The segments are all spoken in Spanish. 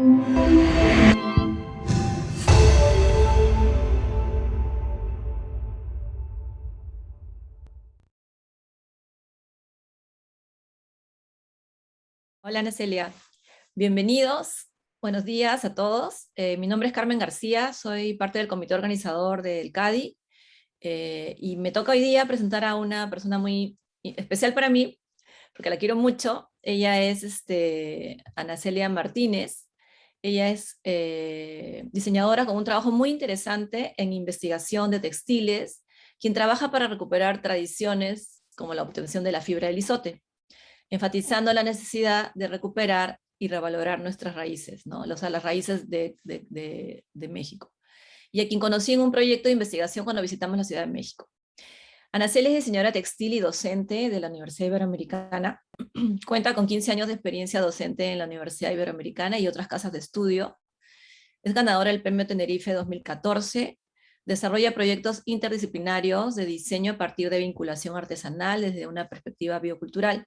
Hola, Ana Celia. Bienvenidos. Buenos días a todos. Mi nombre es Carmen García, soy parte del comité organizador del CADI y me toca hoy día presentar a una persona muy especial para mí, porque la quiero mucho. Ella es Ana Celia Martínez. Ella es diseñadora con un trabajo muy interesante en investigación de textiles, quien trabaja para recuperar tradiciones como la obtención de la fibra del isote, enfatizando la necesidad de recuperar y revalorar nuestras raíces, ¿no? O sea, las raíces de México. Y a quien conocí en un proyecto de investigación cuando visitamos la Ciudad de México. Ana Celia es diseñadora textil y docente de la Universidad Iberoamericana. Cuenta con 15 años de experiencia docente en la Universidad Iberoamericana y otras casas de estudio. Es ganadora del Premio Tenerife 2014. Desarrolla proyectos interdisciplinarios de diseño a partir de vinculación artesanal desde una perspectiva biocultural.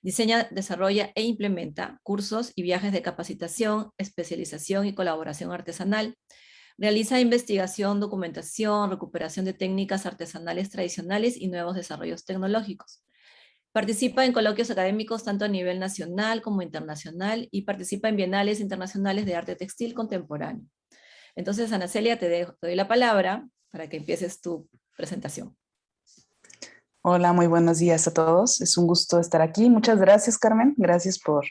Diseña, desarrolla e implementa cursos y viajes de capacitación, especialización y colaboración artesanal. Realiza investigación, documentación, recuperación de técnicas artesanales tradicionales y nuevos desarrollos tecnológicos. Participa en coloquios académicos tanto a nivel nacional como internacional y participa en bienales internacionales de arte textil contemporáneo. Entonces, Ana Celia, te doy la palabra para que empieces tu presentación. Hola, muy buenos días a todos. Es un gusto estar aquí. Muchas gracias, Carmen. Gracias por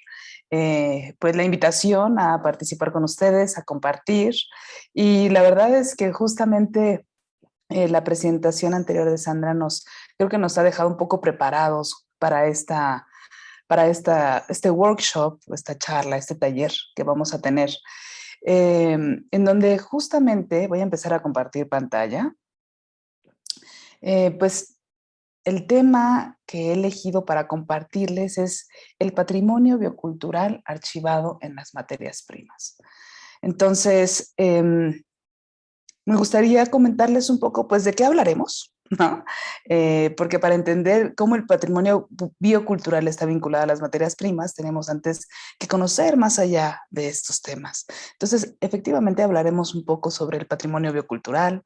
pues la invitación a participar con ustedes, a compartir. Y la verdad es que justamente la presentación anterior de Sandra creo que nos ha dejado un poco preparados para este workshop, esta charla, este taller que vamos a tener, en donde justamente voy a empezar a compartir pantalla. Pues el tema que he elegido para compartirles es el patrimonio biocultural archivado en las materias primas. Entonces, me gustaría comentarles un poco, pues, de qué hablaremos, ¿no? Porque para entender cómo el patrimonio biocultural está vinculado a las materias primas, tenemos antes que conocer más allá de estos temas. Entonces, efectivamente, hablaremos un poco sobre el patrimonio biocultural,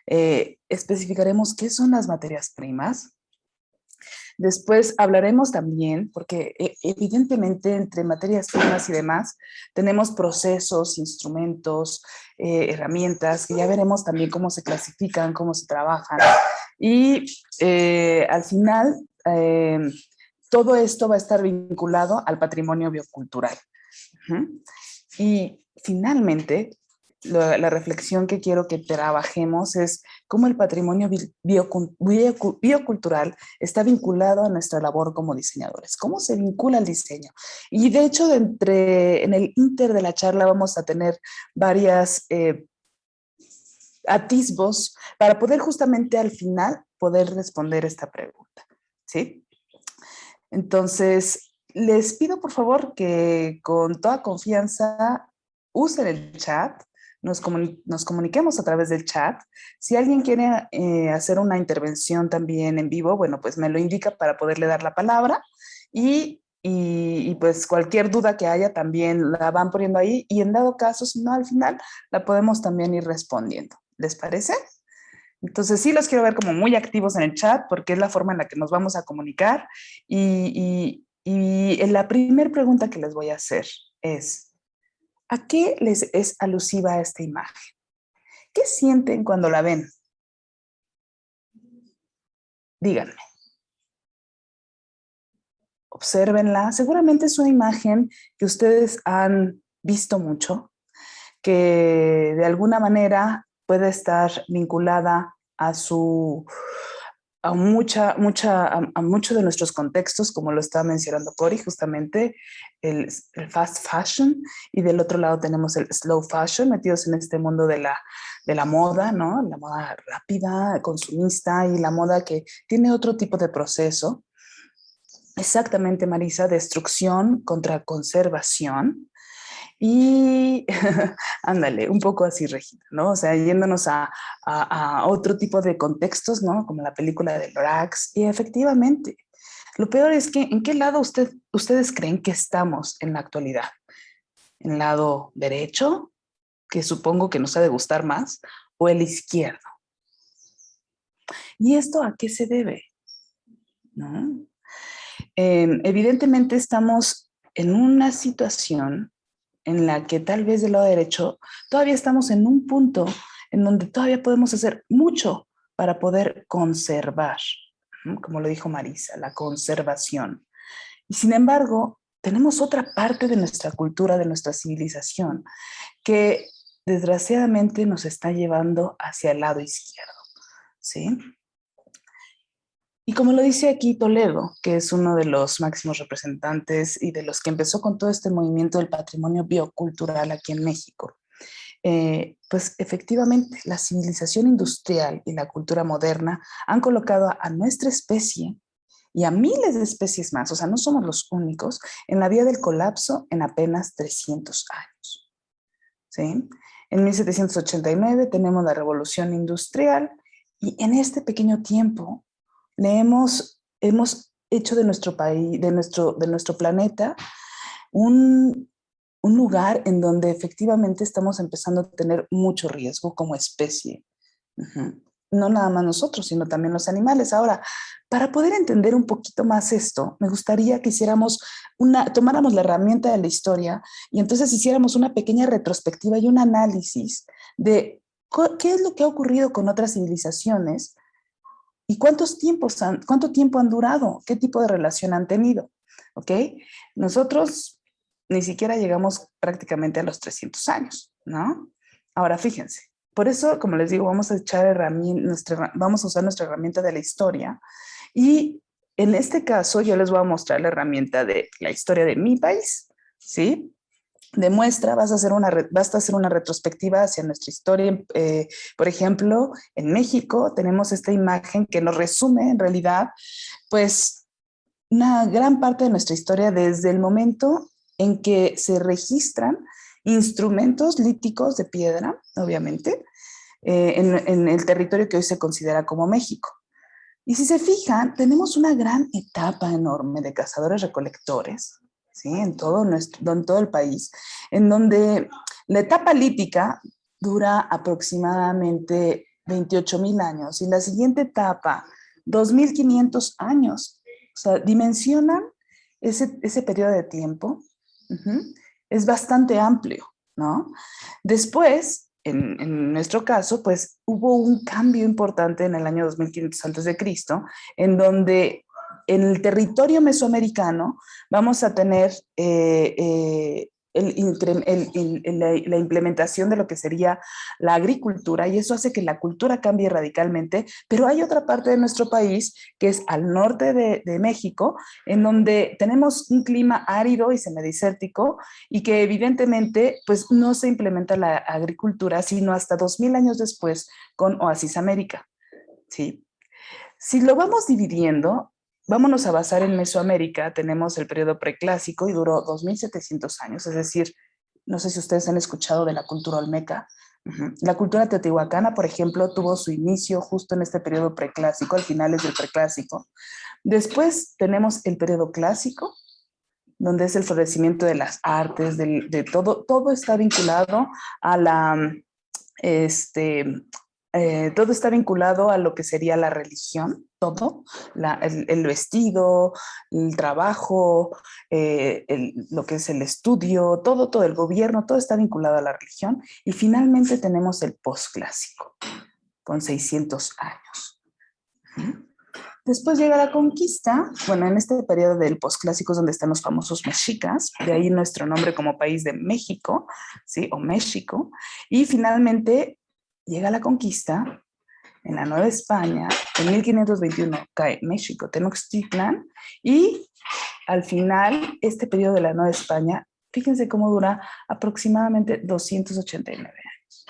especificaremos qué son las materias primas. Después hablaremos también, porque evidentemente entre materias primas y demás tenemos procesos, instrumentos, herramientas, que ya veremos también cómo se clasifican, cómo se trabajan. Y al final, todo esto va a estar vinculado al patrimonio biocultural. Y finalmente, la reflexión que quiero que trabajemos es cómo el patrimonio biocultural está vinculado a nuestra labor como diseñadores, cómo se vincula al diseño. Y de hecho, en el inter de la charla vamos a tener varias atisbos para poder justamente al final poder responder esta pregunta, ¿sí? Entonces, les pido por favor que con toda confianza usen el chat, nos comuniquemos a través del chat. Si alguien quiere hacer una intervención también en vivo, bueno, pues me lo indica para poderle dar la palabra y pues cualquier duda que haya también la van poniendo ahí y en dado caso, si no, al final la podemos también ir respondiendo. ¿Les parece? Entonces sí los quiero ver como muy activos en el chat porque es la forma en la que nos vamos a comunicar y la primera pregunta que les voy a hacer es, ¿a qué les es alusiva esta imagen? ¿Qué sienten cuando la ven? Díganme. Obsérvenla. Seguramente es una imagen que ustedes han visto mucho, que de alguna manera puede estar vinculada a muchos de nuestros contextos, como lo está mencionando Cori, justamente el fast fashion, y del otro lado tenemos el slow fashion, metidos en este mundo de la moda, ¿no? La moda rápida, consumista, y la moda que tiene otro tipo de proceso. Exactamente, Marisa, destrucción contra conservación. Y ándale, un poco así, Regina, ¿no? O sea, yéndonos a otro tipo de contextos, ¿no? Como la película de Lorax. Y efectivamente, lo peor es que, ¿en qué lado ustedes creen que estamos en la actualidad? ¿El lado derecho, que supongo que nos ha de gustar más, o el izquierdo? ¿Y esto a qué se debe? ¿No? Evidentemente estamos en una situación en la que tal vez del lado derecho todavía estamos en un punto en donde todavía podemos hacer mucho para poder conservar, ¿no? Como lo dijo Marisa, la conservación. Y sin embargo, tenemos otra parte de nuestra cultura, de nuestra civilización, que desgraciadamente nos está llevando hacia el lado izquierdo, ¿sí? Y como lo dice aquí Toledo, que es uno de los máximos representantes y de los que empezó con todo este movimiento del patrimonio biocultural aquí en México, pues efectivamente la civilización industrial y la cultura moderna han colocado a nuestra especie y a miles de especies más, o sea, no somos los únicos, en la vía del colapso en apenas 300 años. ¿Sí? En 1789 tenemos la revolución industrial y en este pequeño tiempo hemos hecho de nuestro país, de nuestro planeta, un lugar en donde efectivamente estamos empezando a tener mucho riesgo como especie. Uh-huh. No nada más nosotros, sino también los animales. Ahora, para poder entender un poquito más esto, me gustaría que tomáramos la herramienta de la historia y entonces hiciéramos una pequeña retrospectiva y un análisis de qué es lo que ha ocurrido con otras civilizaciones y cuánto tiempo han durado, qué tipo de relación han tenido. ¿Ok? Nosotros ni siquiera llegamos prácticamente a los 300 años, ¿no? Ahora, fíjense, por eso, como les digo, vamos a usar nuestra herramienta de la historia y en este caso yo les voy a mostrar la herramienta de la historia de mi país, ¿sí? Demuestra, vas a hacer una retrospectiva hacia nuestra historia. Por ejemplo, en México tenemos esta imagen que nos resume en realidad, pues, una gran parte de nuestra historia desde el momento en que se registran instrumentos líticos de piedra, obviamente, en el territorio que hoy se considera como México. Y si se fijan, tenemos una gran etapa enorme de cazadores-recolectores, ¿sí? En todo el país, en donde la etapa lítica dura aproximadamente 28,000 años y la siguiente etapa, 2,500 años. O sea, dimensionan ese periodo de tiempo. Uh-huh. Es bastante amplio, ¿no? Después, en nuestro caso, pues hubo un cambio importante en el año 2500 antes de Cristo, en donde en el territorio mesoamericano vamos a tener la implementación de lo que sería la agricultura y eso hace que la cultura cambie radicalmente, pero hay otra parte de nuestro país que es al norte de México, en donde tenemos un clima árido y semidesértico y que evidentemente pues no se implementa la agricultura sino hasta 2000 años después con Oasis América. ¿Sí? Si lo vamos dividiendo, vámonos a basar en Mesoamérica, tenemos el periodo preclásico y duró 2700 años, es decir, no sé si ustedes han escuchado de la cultura olmeca. Uh-huh. La cultura teotihuacana, por ejemplo, tuvo su inicio justo en este periodo preclásico, al finales del preclásico. Después tenemos el periodo clásico, donde es el florecimiento de las artes, de todo está vinculado a todo está vinculado a lo que sería la religión, todo, el vestido, el trabajo, lo que es el estudio, todo el gobierno, todo está vinculado a la religión. Y finalmente tenemos el posclásico, con 600 años. Después llega la conquista, bueno, en este periodo del posclásico es donde están los famosos mexicas, de ahí nuestro nombre como país de México, ¿sí? O México, y finalmente llega la conquista en la Nueva España, en 1521 cae México, Tenochtitlan, y al final este periodo de la Nueva España, fíjense cómo dura aproximadamente 289 años.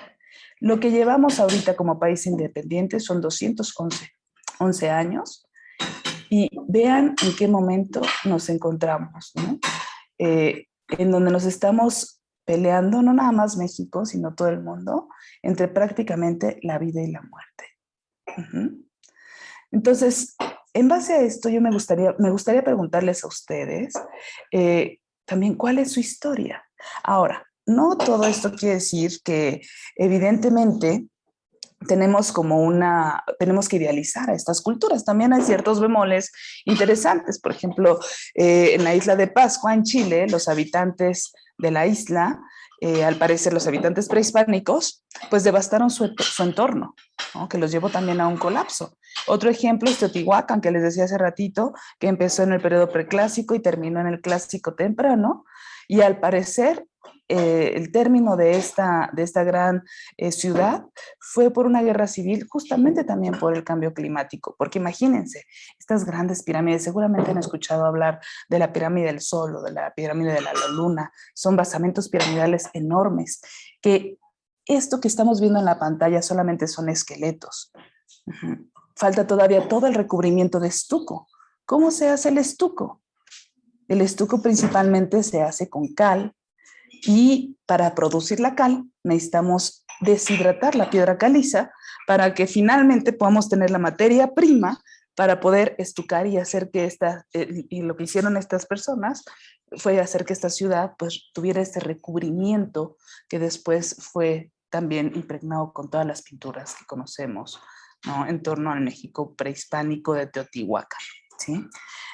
Lo que llevamos ahorita como país independiente son 211 años y vean en qué momento nos encontramos, ¿no? En donde nos estamos peleando, no nada más México, sino todo el mundo, entre prácticamente la vida y la muerte. Uh-huh. Entonces, en base a esto, me gustaría preguntarles a ustedes también cuál es su historia. Ahora, no todo esto quiere decir que evidentemente tenemos que idealizar a estas culturas. También hay ciertos bemoles interesantes. Por ejemplo, en la isla de Pascua, en Chile, los habitantes de la isla, al parecer los habitantes prehispánicos, pues devastaron su entorno, ¿no? Que los llevó también a un colapso. Otro ejemplo es Teotihuacán, que les decía hace ratito, que empezó en el periodo preclásico y terminó en el clásico temprano, y al parecer el término de esta gran ciudad fue por una guerra civil, justamente también por el cambio climático, porque imagínense, estas grandes pirámides, seguramente han escuchado hablar de la pirámide del Sol o de la pirámide de la Luna, son basamentos piramidales enormes, que esto que estamos viendo en la pantalla solamente son esqueletos. Falta todavía todo el recubrimiento de estuco. ¿Cómo se hace el estuco? El estuco principalmente se hace con cal, y para producir la cal necesitamos deshidratar la piedra caliza para que finalmente podamos tener la materia prima para poder estucar y hacer que y lo que hicieron estas personas fue hacer que esta ciudad pues tuviera este recubrimiento que después fue también impregnado con todas las pinturas que conocemos, ¿no? En torno al México prehispánico de Teotihuacán, ¿sí?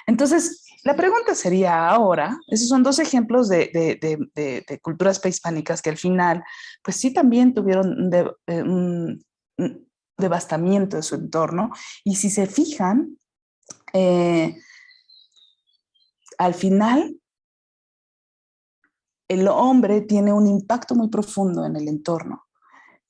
Entonces, la pregunta sería ahora, esos son dos ejemplos de culturas prehispánicas que al final, pues sí también tuvieron un devastamiento de su entorno, y si se fijan, al final el hombre tiene un impacto muy profundo en el entorno.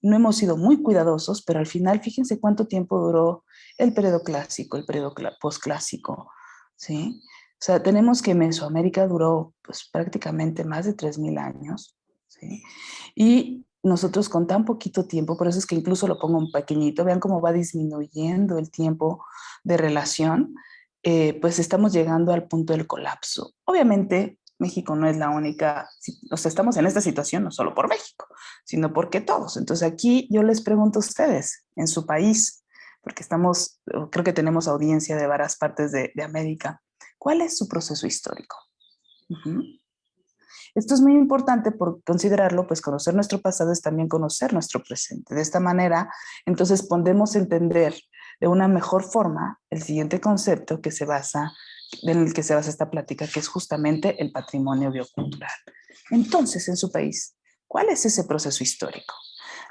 No hemos sido muy cuidadosos, pero al final fíjense cuánto tiempo duró el periodo clásico, el periodo posclásico, ¿sí? O sea, tenemos que Mesoamérica duró pues, prácticamente más de 3,000 años, ¿sí? Y nosotros con tan poquito tiempo, por eso es que incluso lo pongo un pequeñito, vean cómo va disminuyendo el tiempo de relación, pues estamos llegando al punto del colapso. Obviamente, México no es la única, o sea, estamos en esta situación no solo por México, sino porque todos. Entonces aquí yo les pregunto a ustedes, en su país, porque creo que tenemos audiencia de varias partes de América, ¿cuál es su proceso histórico? Esto es muy importante por considerarlo, pues conocer nuestro pasado es también conocer nuestro presente. De esta manera, entonces podemos entender de una mejor forma el siguiente concepto en el que se basa esta plática, que es justamente el patrimonio biocultural. Entonces, en su país, ¿cuál es ese proceso histórico?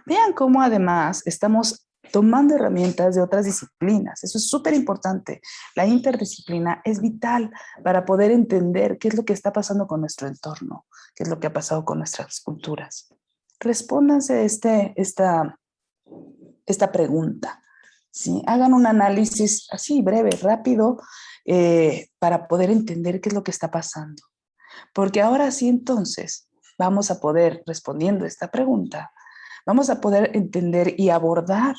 Vean cómo además estamos tomando herramientas de otras disciplinas. Eso es súper importante. La interdisciplina es vital para poder entender qué es lo que está pasando con nuestro entorno, qué es lo que ha pasado con nuestras culturas. Respóndanse esta pregunta, ¿sí? Hagan un análisis así, breve, rápido, para poder entender qué es lo que está pasando. Porque ahora sí, entonces, vamos a poder, respondiendo a esta pregunta, vamos a poder entender y abordar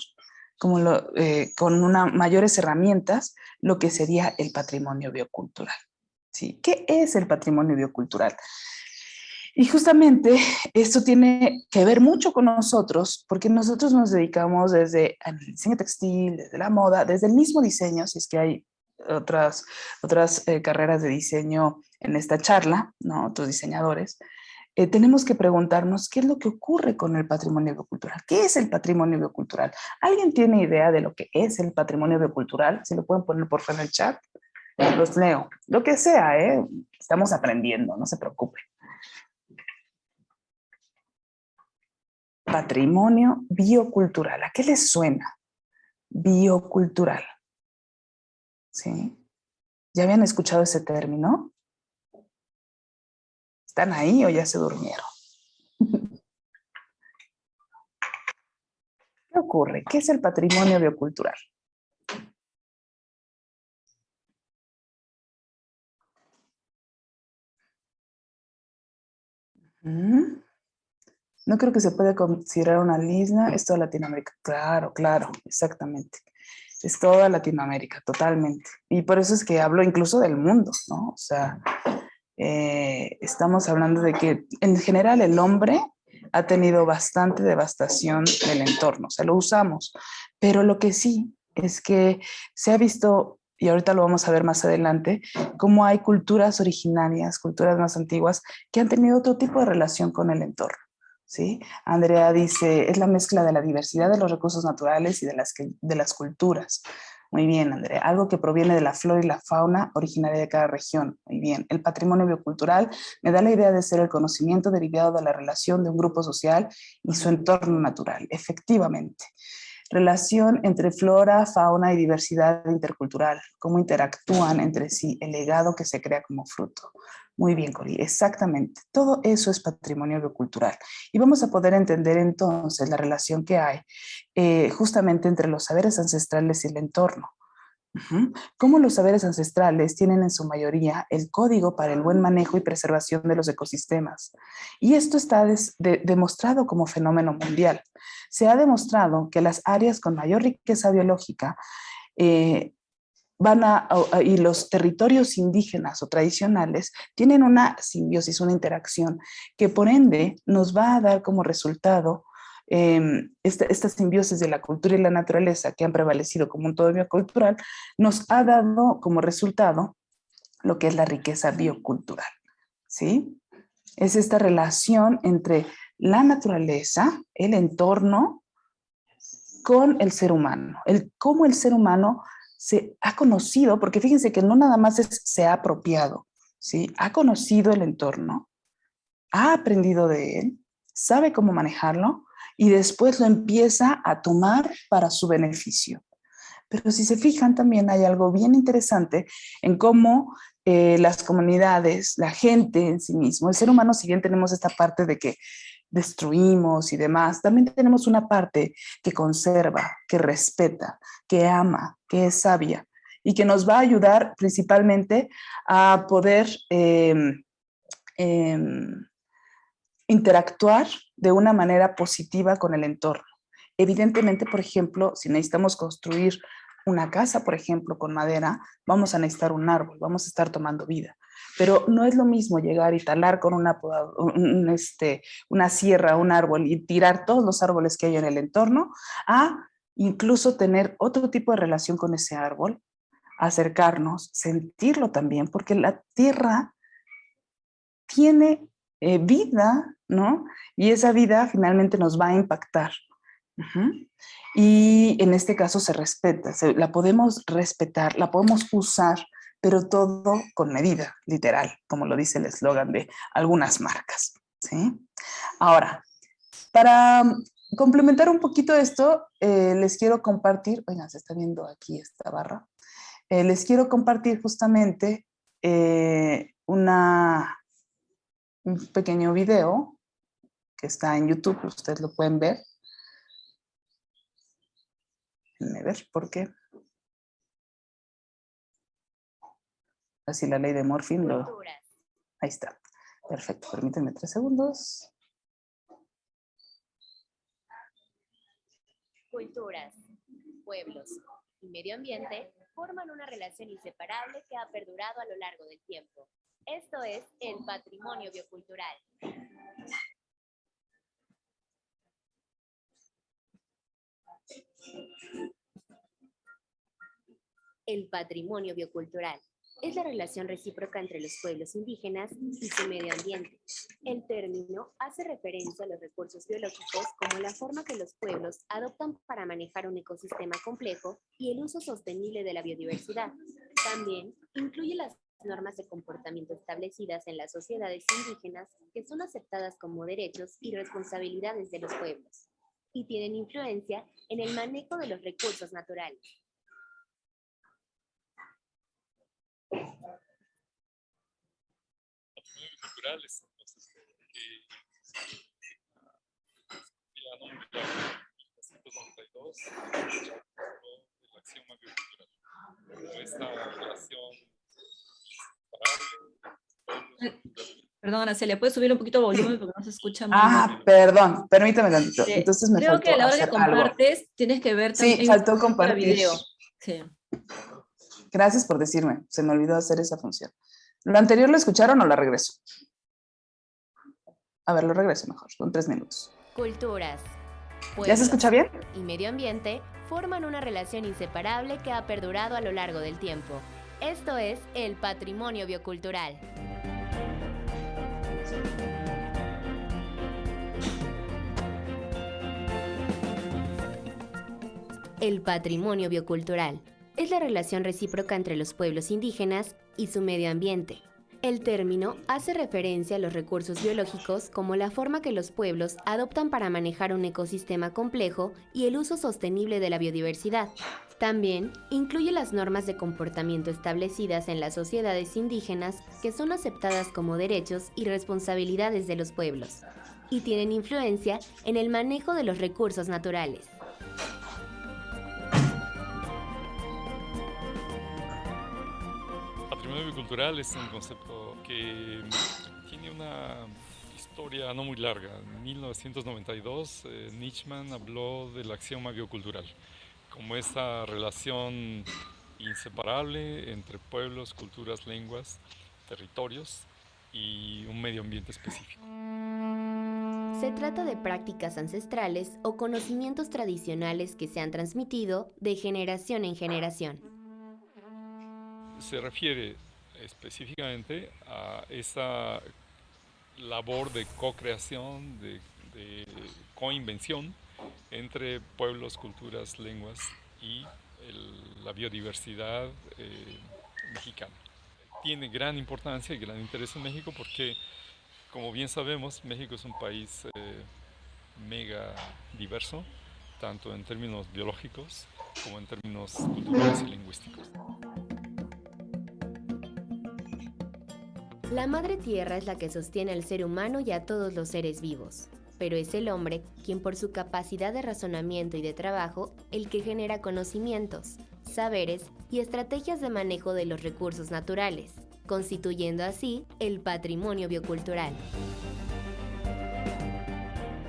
con mayores herramientas lo que sería el patrimonio biocultural. ¿Sí? ¿Qué es el patrimonio biocultural? Y justamente esto tiene que ver mucho con nosotros, porque nosotros nos dedicamos desde el diseño textil, desde la moda, desde el mismo diseño, si es que hay otras carreras de diseño en esta charla, ¿no? Otros diseñadores. Tenemos que preguntarnos qué es lo que ocurre con el patrimonio biocultural. ¿Qué es el patrimonio biocultural? ¿Alguien tiene idea de lo que es el patrimonio biocultural? Si lo pueden poner por favor en el chat, los leo. Lo que sea, estamos aprendiendo, no se preocupen. Patrimonio biocultural. ¿A qué les suena? Biocultural. ¿Sí? ¿Ya habían escuchado ese término? ¿Están ahí o ya se durmieron? ¿Qué ocurre? ¿Qué es el patrimonio biocultural? No creo que se pueda considerar una isla, es toda Latinoamérica. Claro, claro, exactamente. Es toda Latinoamérica, totalmente. Y por eso es que hablo incluso del mundo, ¿no? O sea, estamos hablando de que en general el hombre ha tenido bastante devastación del entorno, o sea, lo usamos, pero lo que sí es que se ha visto y ahorita lo vamos a ver más adelante, cómo hay culturas originarias, culturas más antiguas, que han tenido otro tipo de relación con el entorno. ¿Sí? Andrea dice, es la mezcla de la diversidad de los recursos naturales y de las culturas. Muy bien, Andrea. Algo que proviene de la flora y la fauna originaria de cada región. Muy bien. El patrimonio biocultural me da la idea de ser el conocimiento derivado de la relación de un grupo social y su entorno natural. Efectivamente. Relación entre flora, fauna y diversidad intercultural. Cómo interactúan entre sí, el legado que se crea como fruto. Muy bien, Cori, exactamente. Todo eso es patrimonio biocultural. Y vamos a poder entender entonces la relación que hay justamente entre los saberes ancestrales y el entorno. Cómo los saberes ancestrales tienen en su mayoría el código para el buen manejo y preservación de los ecosistemas. Y esto está demostrado como fenómeno mundial. Se ha demostrado que las áreas con mayor riqueza biológica y los territorios indígenas o tradicionales tienen una simbiosis, una interacción que por ende nos va a dar como resultado esta simbiosis de la cultura y la naturaleza que han prevalecido como un todo biocultural, nos ha dado como resultado lo que es la riqueza biocultural, ¿sí? Es esta relación entre la naturaleza, el entorno, con el ser humano, cómo el ser humano se ha conocido, porque fíjense que no nada más se ha apropiado, ¿sí? Ha conocido el entorno, ha aprendido de él, sabe cómo manejarlo y después lo empieza a tomar para su beneficio. Pero si se fijan, también hay algo bien interesante en cómo las comunidades, la gente en sí mismo, el ser humano, si bien tenemos esta parte de que destruimos y demás, también tenemos una parte que conserva, que respeta, que ama, que es sabia y que nos va a ayudar principalmente a poder interactuar de una manera positiva con el entorno. Evidentemente, por ejemplo, si necesitamos construir una casa, por ejemplo, con madera, vamos a necesitar un árbol, vamos a estar tomando vida. Pero no es lo mismo llegar y talar con una sierra, un árbol y tirar todos los árboles que hay en el entorno, a incluso tener otro tipo de relación con ese árbol, acercarnos, sentirlo también, porque la tierra tiene vida, ¿no? Y esa vida finalmente nos va a impactar. Y en este caso se respeta, la podemos respetar, la podemos usar, pero todo con medida, literal, como lo dice el eslogan de algunas marcas, ¿sí? Ahora, para complementar un poquito esto, les quiero compartir, oigan, se está viendo aquí esta barra, les quiero compartir justamente un pequeño video que está en YouTube, ustedes lo pueden ver. Déjenme ver por qué. Así la ley de Murphy lo... Ahí está. Perfecto, permítanme 3 segundos. Culturas, pueblos y medio ambiente forman una relación inseparable que ha perdurado a lo largo del tiempo. Esto es el patrimonio biocultural. El patrimonio biocultural es la relación recíproca entre los pueblos indígenas y su medio ambiente. El término hace referencia a los recursos biológicos como la forma que los pueblos adoptan para manejar un ecosistema complejo y el uso sostenible de la biodiversidad. También incluye las normas de comportamiento establecidas en las sociedades indígenas que son aceptadas como derechos y responsabilidades de los pueblos y tienen influencia en el manejo de los recursos naturales. Culturales, entonces, ya no, 1992, la acción biocultural. Esta relación Perdón, Aracelia, ¿puedes subir un poquito el volumen porque no se escucha muy bien? Perdón, permítame tantito. Entonces me creo que a faltó la hora que hacer algo. compartes tienes que ver Sí, también faltó el compartir. video. Sí. Gracias por decirme, se me olvidó hacer esa función. ¿Lo anterior lo escucharon o la regreso? A ver, lo regreso mejor, son 3 minutos. Culturas, ¿Ya se escucha bien? Y medio ambiente forman una relación inseparable que ha perdurado a lo largo del tiempo. Esto es el patrimonio biocultural. El patrimonio biocultural es la relación recíproca entre los pueblos indígenas y su medio ambiente. El término hace referencia a los recursos biológicos como la forma que los pueblos adoptan para manejar un ecosistema complejo y el uso sostenible de la biodiversidad. También incluye las normas de comportamiento establecidas en las sociedades indígenas que son aceptadas como derechos y responsabilidades de los pueblos y tienen influencia en el manejo de los recursos naturales. Patrimonio biocultural es un concepto que tiene una historia no muy larga. En 1992, Nichtman habló del axioma biocultural como esta relación inseparable entre pueblos, culturas, lenguas, territorios y un medio ambiente específico. Se trata de prácticas ancestrales o conocimientos tradicionales que se han transmitido de generación en generación. Se refiere específicamente a esa labor de co-creación, de co-invención entre pueblos, culturas, lenguas y la biodiversidad mexicana. Tiene gran importancia y gran interés en México porque, como bien sabemos, México es un país mega diverso, tanto en términos biológicos como en términos culturales y lingüísticos. La madre tierra es la que sostiene al ser humano y a todos los seres vivos, pero es el hombre quien por su capacidad de razonamiento y de trabajo el que genera conocimientos, saberes y estrategias de manejo de los recursos naturales, constituyendo así el patrimonio biocultural.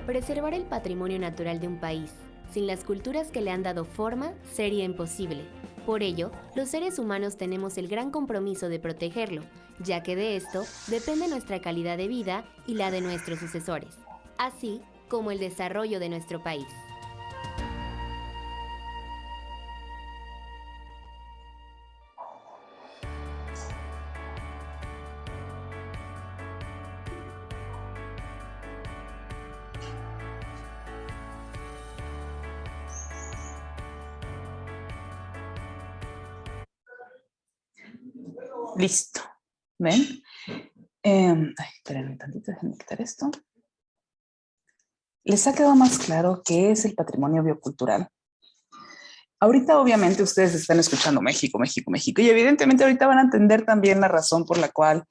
Preservar el patrimonio natural de un país, sin las culturas que le han dado forma, sería imposible. Por ello, los seres humanos tenemos el gran compromiso de protegerlo, ya que de esto depende nuestra calidad de vida y la de nuestros sucesores, así como el desarrollo de nuestro país. Listo. ¿Ven? Espérenme tantito, déjenme quitar esto. ¿Les ha quedado más claro qué es el patrimonio biocultural? Ahorita obviamente ustedes están escuchando México, México, México, y evidentemente ahorita van a entender también la razón por la cual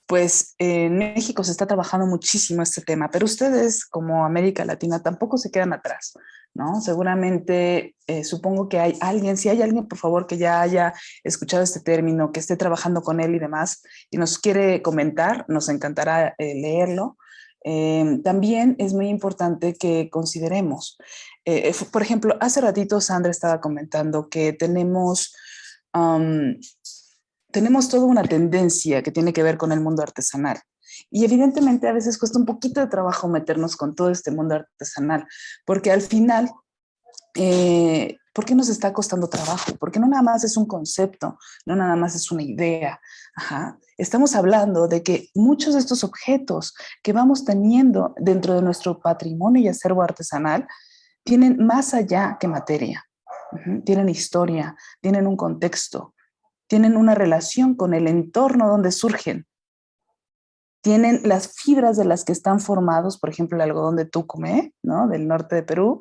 pues en México se está trabajando muchísimo este tema, pero ustedes como América Latina tampoco se quedan atrás, ¿no? Seguramente supongo que hay alguien, si hay alguien por favor que ya haya escuchado este término, que esté trabajando con él y demás, y nos quiere comentar, nos encantará leerlo. También es muy importante que consideremos, por ejemplo, hace ratito Sandra estaba comentando que tenemos toda una tendencia que tiene que ver con el mundo artesanal. Y evidentemente a veces cuesta un poquito de trabajo meternos con todo este mundo artesanal, porque al final, ¿por qué nos está costando trabajo? Porque no nada más es un concepto, no nada más es una idea. Ajá. Estamos hablando de que muchos de estos objetos que vamos teniendo dentro de nuestro patrimonio y acervo artesanal tienen más allá que materia. Tienen historia, tienen un contexto, tienen una relación con el entorno donde surgen. Tienen las fibras de las que están formados, por ejemplo, el algodón de Tucumé, ¿no? Del norte de Perú.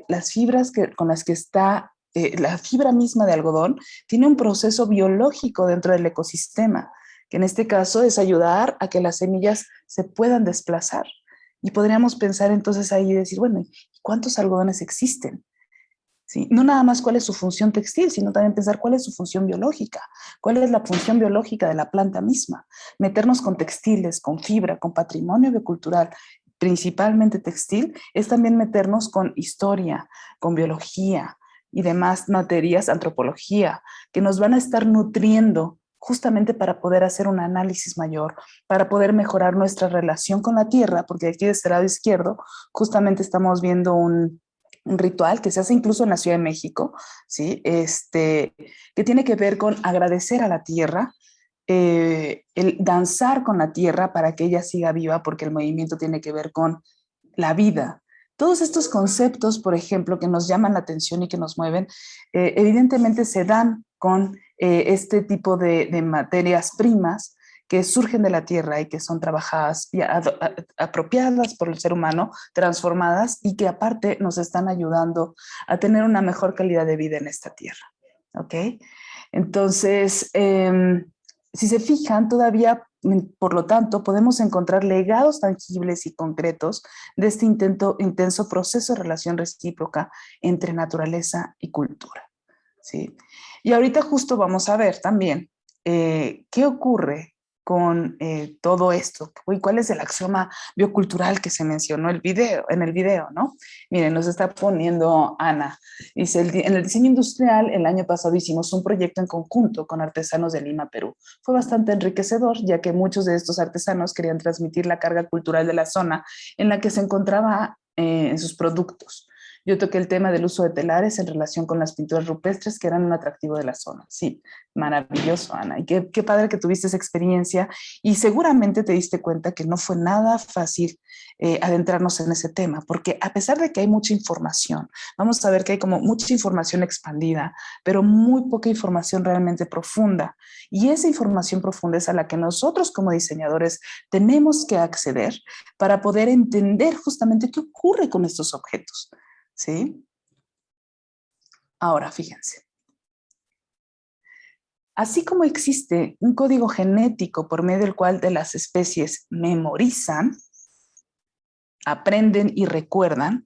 Las fibras con las que está, la fibra misma de algodón, tiene un proceso biológico dentro del ecosistema, que en este caso es ayudar a que las semillas se puedan desplazar. Y podríamos pensar entonces ahí y decir, bueno, ¿cuántos algodones existen? ¿Sí? No nada más cuál es su función textil, sino también pensar cuál es su función biológica, cuál es la función biológica de la planta misma. Meternos con textiles, con fibra, con patrimonio biocultural, principalmente textil, es también meternos con historia, con biología y demás materias, antropología, que nos van a estar nutriendo justamente para poder hacer un análisis mayor, para poder mejorar nuestra relación con la tierra, porque aquí de este lado izquierdo justamente estamos viendo un ritual que se hace incluso en la Ciudad de México, ¿sí? Que tiene que ver con agradecer a la tierra, el danzar con la tierra para que ella siga viva, porque el movimiento tiene que ver con la vida. Todos estos conceptos, por ejemplo, que nos llaman la atención y que nos mueven, evidentemente se dan con este tipo de materias primas que surgen de la tierra y que son trabajadas y apropiadas por el ser humano, transformadas y que aparte nos están ayudando a tener una mejor calidad de vida en esta tierra. ¿Ok? Entonces, si se fijan, todavía, por lo tanto, podemos encontrar legados tangibles y concretos de este intenso proceso de relación recíproca entre naturaleza y cultura. ¿Sí? Y ahorita justo vamos a ver también qué ocurre con todo esto y cuál es el axioma biocultural que se mencionó en el video, ¿no? Miren, nos está poniendo Ana. Dice, en el diseño industrial, el año pasado hicimos un proyecto en conjunto con artesanos de Lima, Perú. Fue bastante enriquecedor, ya que muchos de estos artesanos querían transmitir la carga cultural de la zona en la que se encontraba en sus productos. Yo toqué el tema del uso de telares en relación con las pinturas rupestres que eran un atractivo de la zona. Sí, maravilloso, Ana. Y qué padre que tuviste esa experiencia y seguramente te diste cuenta que no fue nada fácil adentrarnos en ese tema, porque a pesar de que hay mucha información, vamos a ver que hay como mucha información expandida, pero muy poca información realmente profunda. Y esa información profunda es a la que nosotros como diseñadores tenemos que acceder para poder entender justamente qué ocurre con estos objetos. ¿Sí? Ahora, fíjense. Así como existe un código genético por medio del cual de las especies memorizan, aprenden y recuerdan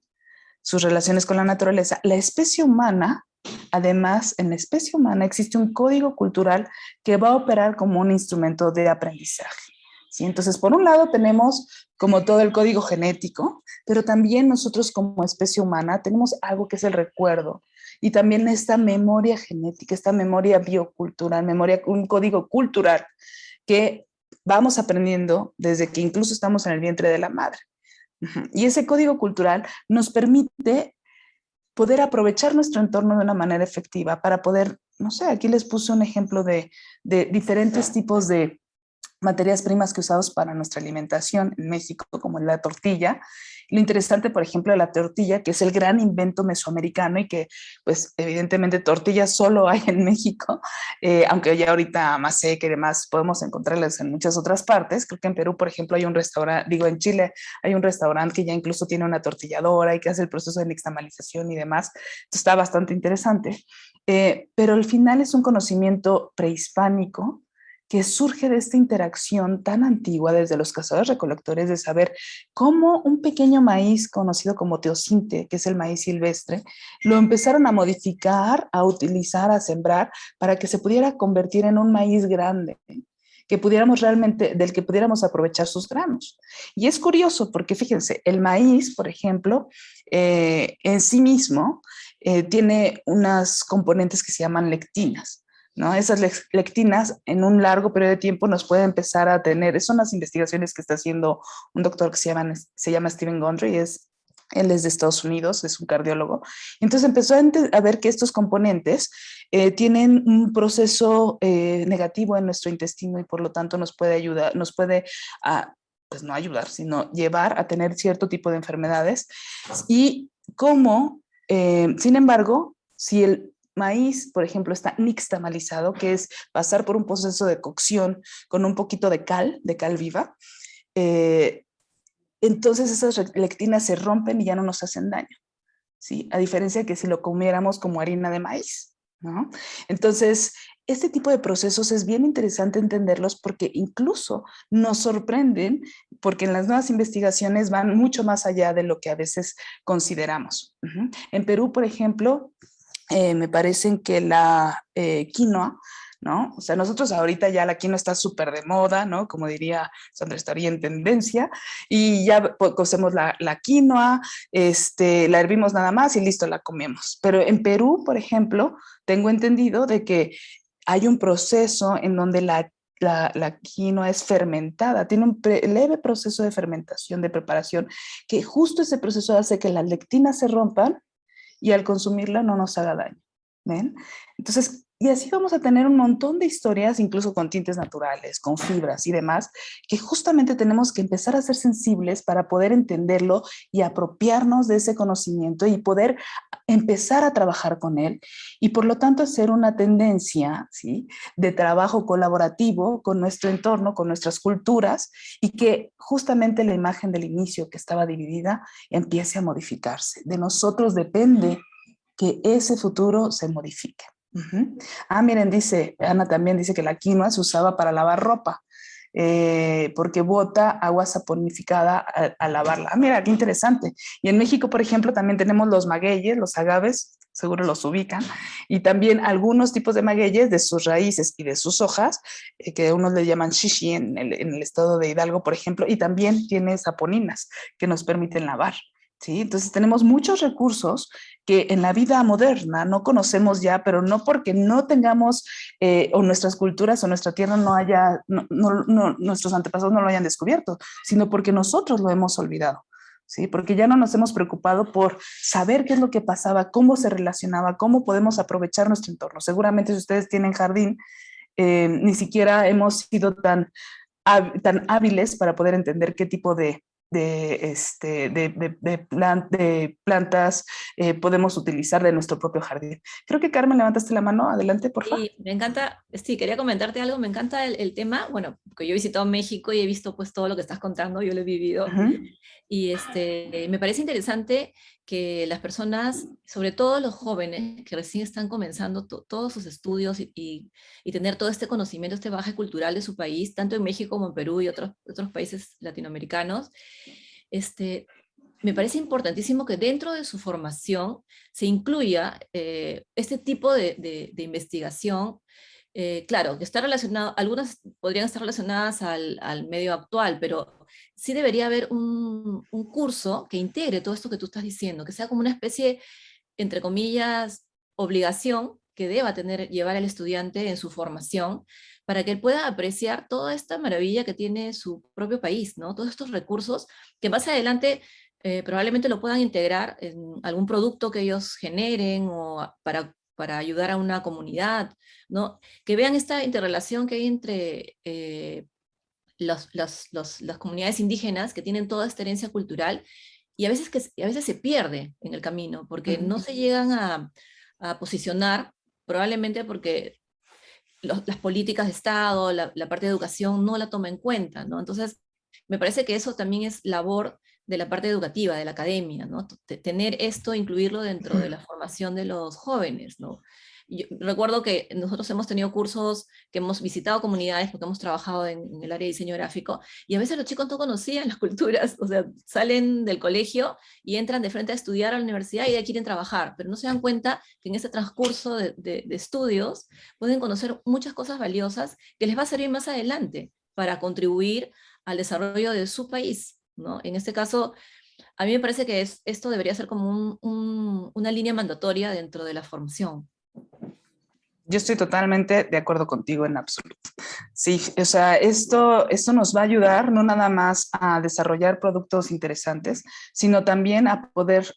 sus relaciones con la naturaleza, la especie humana, además, en la especie humana existe un código cultural que va a operar como un instrumento de aprendizaje. ¿Sí? Entonces, por un lado tenemos como todo el código genético, pero también nosotros como especie humana tenemos algo que es el recuerdo y también esta memoria genética, esta memoria biocultural, un código cultural que vamos aprendiendo desde que incluso estamos en el vientre de la madre. Y ese código cultural nos permite poder aprovechar nuestro entorno de una manera efectiva para poder, no sé, aquí les puse un ejemplo de diferentes tipos de materias primas que usamos para nuestra alimentación en México, como la tortilla. Lo interesante, por ejemplo, de la tortilla, que es el gran invento mesoamericano y que, pues, evidentemente tortillas solo hay en México, aunque ya ahorita más sé que además podemos encontrarlas en muchas otras partes. Creo que en Perú, por ejemplo, hay un restaurante, digo, en Chile hay un restaurante que ya incluso tiene una tortilladora y que hace el proceso de nixtamalización y demás. Esto está bastante interesante. Pero al final es un conocimiento prehispánico que surge de esta interacción tan antigua desde los cazadores-recolectores de saber cómo un pequeño maíz conocido como teocinte, que es el maíz silvestre, lo empezaron a modificar, a utilizar, a sembrar para que se pudiera convertir en un maíz grande, que pudiéramos realmente, del que pudiéramos aprovechar sus granos. Y es curioso porque fíjense, el maíz, por ejemplo, en sí mismo tiene unas componentes que se llaman lectinas, ¿no? Esas lectinas en un largo periodo de tiempo nos pueden empezar a tener, son las investigaciones que está haciendo un doctor que se llama Stephen Gundry, él es de Estados Unidos, es un cardiólogo. Entonces empezó a ver que estos componentes tienen un proceso negativo en nuestro intestino y por lo tanto nos puede ayudar, pues no ayudar, sino llevar a tener cierto tipo de enfermedades. Y cómo, sin embargo, si el maíz, por ejemplo, está nixtamalizado, que es pasar por un proceso de cocción con un poquito de cal viva, entonces esas lectinas se rompen y ya no nos hacen daño, ¿sí? A diferencia de que si lo comiéramos como harina de maíz, ¿no? Entonces, este tipo de procesos es bien interesante entenderlos porque incluso nos sorprenden porque en las nuevas investigaciones van mucho más allá de lo que a veces consideramos. En Perú, por ejemplo, me parecen que la quinoa, ¿no? O sea, nosotros ahorita ya la quinoa está súper de moda, ¿no? Como diría Sandra, estaría en tendencia, y ya cocemos la quinoa, la hervimos nada más y listo, la comemos. Pero en Perú, por ejemplo, tengo entendido de que hay un proceso en donde la quinoa es fermentada, tiene un leve proceso de fermentación, de preparación, que justo ese proceso hace que las lectinas se rompan y al consumirla no nos haga daño. ¿Ven? Entonces, y así vamos a tener un montón de historias, incluso con tintes naturales, con fibras y demás, que justamente tenemos que empezar a ser sensibles para poder entenderlo y apropiarnos de ese conocimiento y poder empezar a trabajar con él y por lo tanto hacer una tendencia, ¿sí?, de trabajo colaborativo con nuestro entorno, con nuestras culturas, y que justamente la imagen del inicio que estaba dividida empiece a modificarse. De nosotros depende que ese futuro se modifique. Miren, dice, Ana también dice que la quinoa se usaba para lavar ropa, porque bota agua saponificada al lavarla. Mira, qué interesante. Y en México, por ejemplo, también tenemos los magueyes, los agaves, seguro los ubican, y también algunos tipos de magueyes de sus raíces y de sus hojas, que unos le llaman shishi en el estado de Hidalgo, por ejemplo, y también tiene saponinas que nos permiten lavar. ¿Sí? Entonces tenemos muchos recursos que en la vida moderna no conocemos ya, pero no porque no tengamos o nuestras culturas o nuestra tierra nuestros antepasados no lo hayan descubierto, sino porque nosotros lo hemos olvidado. ¿Sí? Porque ya no nos hemos preocupado por saber qué es lo que pasaba, cómo se relacionaba, cómo podemos aprovechar nuestro entorno. Seguramente si ustedes tienen jardín, ni siquiera hemos sido tan hábiles para poder entender qué tipo de plantas podemos utilizar de nuestro propio jardín. Creo que Carmen, levantaste la mano. Adelante, por favor. Sí, me encanta, sí, quería comentarte algo, me encanta el tema, bueno, porque yo he visitado México y he visto pues todo lo que estás contando, yo lo he vivido, y me parece interesante que las personas, sobre todo los jóvenes que recién están comenzando todos sus estudios y tener todo este conocimiento, este bagaje cultural de su país, tanto en México como en Perú y otros países latinoamericanos, me parece importantísimo que dentro de su formación se incluya este tipo de investigación. Claro, que está relacionado, algunas podrían estar relacionadas al medio actual, pero sí debería haber un curso que integre todo esto que tú estás diciendo, que sea como una especie, entre comillas, obligación que deba llevar el estudiante en su formación, para que él pueda apreciar toda esta maravilla que tiene su propio país, ¿no? Todos estos recursos que más adelante probablemente lo puedan integrar en algún producto que ellos generen o para ayudar a una comunidad, ¿no? Que vean esta interrelación que hay entre las comunidades indígenas que tienen toda esta herencia cultural y a veces se pierde en el camino porque no se llegan a posicionar, probablemente porque las políticas de Estado, la parte de educación no la toma en cuenta, ¿no? Entonces, me parece que eso también es labor de la parte educativa, de la academia, ¿no? Tener esto, incluirlo dentro de la formación de los jóvenes, ¿no? Yo recuerdo que nosotros hemos tenido cursos que hemos visitado comunidades porque hemos trabajado en el área de diseño gráfico y a veces los chicos no conocían las culturas, o sea, salen del colegio y entran de frente a estudiar a la universidad y ya quieren trabajar, pero no se dan cuenta que en ese transcurso de estudios pueden conocer muchas cosas valiosas que les va a servir más adelante para contribuir al desarrollo de su país, ¿no? En este caso, a mí me parece que esto debería ser como una línea mandatoria dentro de la formación. Yo estoy totalmente de acuerdo contigo en absoluto. Sí, o sea, esto nos va a ayudar no nada más a desarrollar productos interesantes, sino también a poder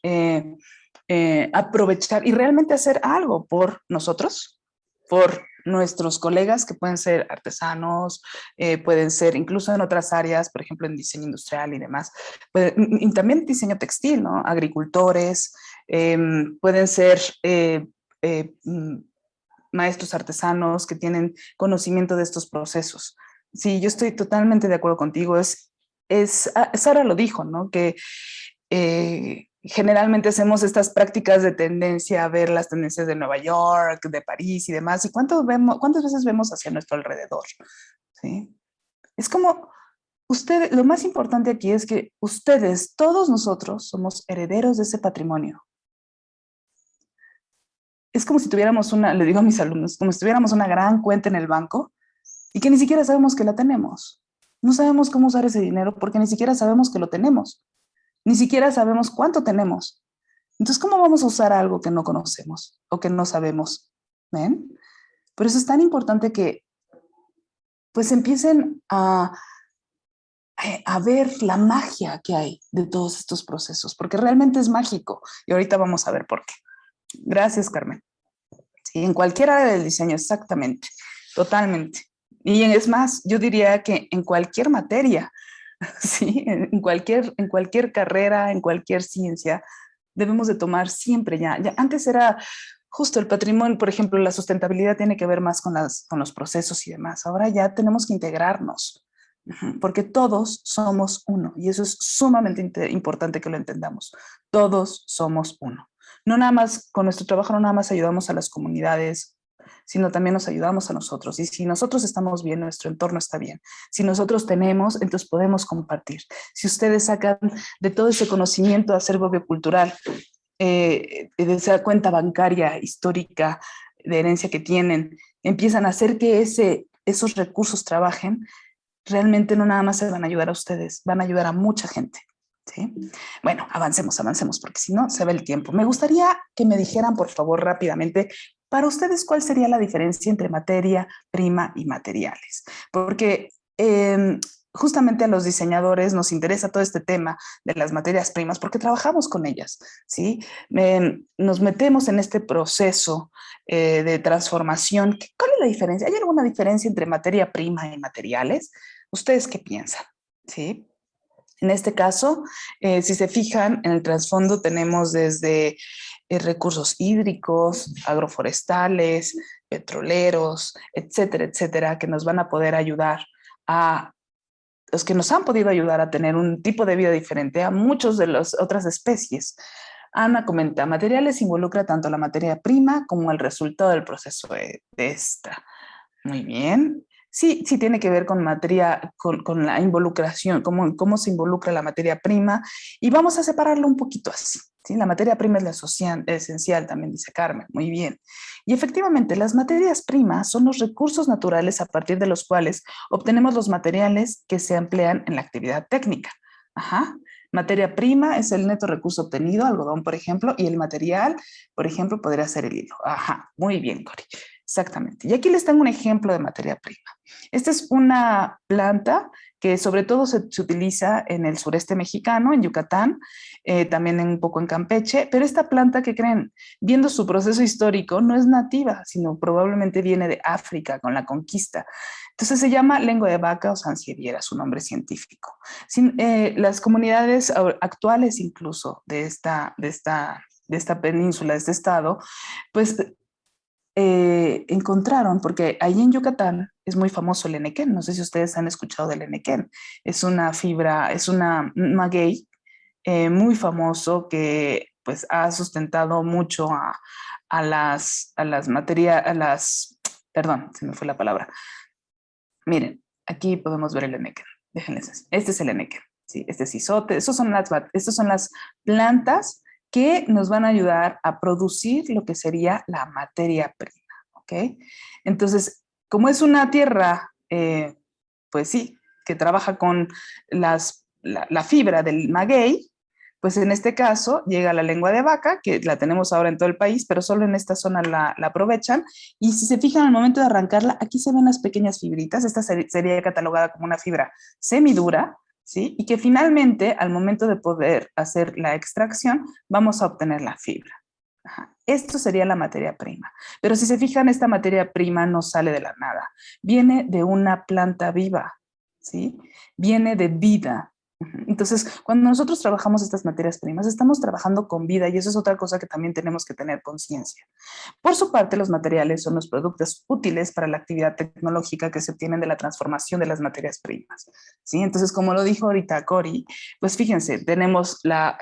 aprovechar y realmente hacer algo por nosotros, por nuestros colegas que pueden ser artesanos, pueden ser incluso en otras áreas, por ejemplo en diseño industrial y demás, y también diseño textil, ¿no? Agricultores, pueden ser maestros artesanos que tienen conocimiento de estos procesos. Sí, yo estoy totalmente de acuerdo contigo. Sara lo dijo, ¿no? Que generalmente hacemos estas prácticas de tendencia a ver las tendencias de Nueva York, de París y demás. ¿Y cuántas veces vemos hacia nuestro alrededor? ¿Sí? Es como, lo más importante aquí es que ustedes, todos nosotros, somos herederos de ese patrimonio. Es como si tuviéramos le digo a mis alumnos, como si tuviéramos una gran cuenta en el banco y que ni siquiera sabemos que la tenemos. No sabemos cómo usar ese dinero porque ni siquiera sabemos que lo tenemos. Ni siquiera sabemos cuánto tenemos. Entonces, ¿cómo vamos a usar algo que no conocemos o que no sabemos? ¿Ven? Por eso es tan importante que pues empiecen a ver la magia que hay de todos estos procesos, porque realmente es mágico. Y ahorita vamos a ver por qué. Gracias, Carmen. Sí, en cualquier área del diseño, exactamente, totalmente. Y es más, yo diría que en cualquier materia, ¿sí? En cualquier carrera, en cualquier ciencia, debemos de tomar siempre ya. Antes era justo el patrimonio, por ejemplo, la sustentabilidad tiene que ver más con los procesos y demás. Ahora ya tenemos que integrarnos, porque todos somos uno, y eso es sumamente importante que lo entendamos. Todos somos uno. No nada más, con nuestro trabajo no nada más ayudamos a las comunidades, sino también nos ayudamos a nosotros. Y si nosotros estamos bien, nuestro entorno está bien. Si nosotros tenemos, entonces podemos compartir. Si ustedes sacan de todo ese conocimiento de acervo biocultural, de esa cuenta bancaria histórica de herencia que tienen, empiezan a hacer que esos recursos trabajen, realmente no nada más se van a ayudar a ustedes, van a ayudar a mucha gente. ¿Sí? Bueno, avancemos, porque si no, se va el tiempo. Me gustaría que me dijeran, por favor, rápidamente, para ustedes, ¿cuál sería la diferencia entre materia prima y materiales? Porque justamente a los diseñadores nos interesa todo este tema de las materias primas porque trabajamos con ellas, ¿sí? Nos metemos en este proceso de transformación. ¿Cuál es la diferencia? ¿Hay alguna diferencia entre materia prima y materiales? ¿Ustedes qué piensan? ¿Sí? En este caso, si se fijan, en el trasfondo tenemos desde recursos hídricos, agroforestales, petroleros, etcétera, etcétera, que nos van a poder ayudar a los que nos han podido ayudar a tener un tipo de vida diferente a muchos de las otras especies. Ana comenta, materiales involucra tanto la materia prima como el resultado del proceso de esta. Muy bien. Sí, sí tiene que ver con materia, con la involucración, cómo se involucra la materia prima, y vamos a separarlo un poquito así. ¿Sí? La materia prima es la esencial, también dice Carmen, muy bien. Y efectivamente, las materias primas son los recursos naturales a partir de los cuales obtenemos los materiales que se emplean en la actividad técnica. Ajá. Materia prima es el neto recurso obtenido, algodón, por ejemplo, y el material, por ejemplo, podría ser el hilo. Ajá, muy bien, Cori. Exactamente. Y aquí les tengo un ejemplo de materia prima. Esta es una planta que sobre todo se utiliza en el sureste mexicano, en Yucatán, también un poco en Campeche, pero esta planta, ¿qué creen? Viendo su proceso histórico, no es nativa, sino probablemente viene de África con la conquista. Entonces se llama lengua de vaca o sansevieria, su nombre científico. Las comunidades actuales incluso de esta península, de este estado, pues encontraron, porque ahí en Yucatán es muy famoso el enequén. No sé si ustedes han escuchado del enequén. Es una fibra, es un maguey muy famoso que pues ha sustentado mucho perdón, se me fue la palabra. Miren, aquí podemos ver el enequén. Déjenles, este es el enequén. Sí, este es isote. Estas son las plantas que nos van a ayudar a producir lo que sería la materia prima, ¿ok? Entonces, como es una tierra, pues sí, que trabaja con la fibra del maguey, pues en este caso llega la lengua de vaca, que la tenemos ahora en todo el país, pero solo en esta zona la aprovechan. Y si se fijan al momento de arrancarla, aquí se ven las pequeñas fibritas. Esta sería catalogada como una fibra semidura, ¿sí? Y que finalmente, al momento de poder hacer la extracción, vamos a obtener la fibra. Ajá. Esto sería la materia prima. Pero si se fijan, esta materia prima no sale de la nada. Viene de una planta viva, ¿sí? Viene de vida. Entonces, cuando nosotros trabajamos estas materias primas, estamos trabajando con vida, y eso es otra cosa que también tenemos que tener conciencia. Por su parte, los materiales son los productos útiles para la actividad tecnológica que se obtienen de la transformación de las materias primas, ¿sí? Entonces, como lo dijo ahorita Cori, pues fíjense, tenemos la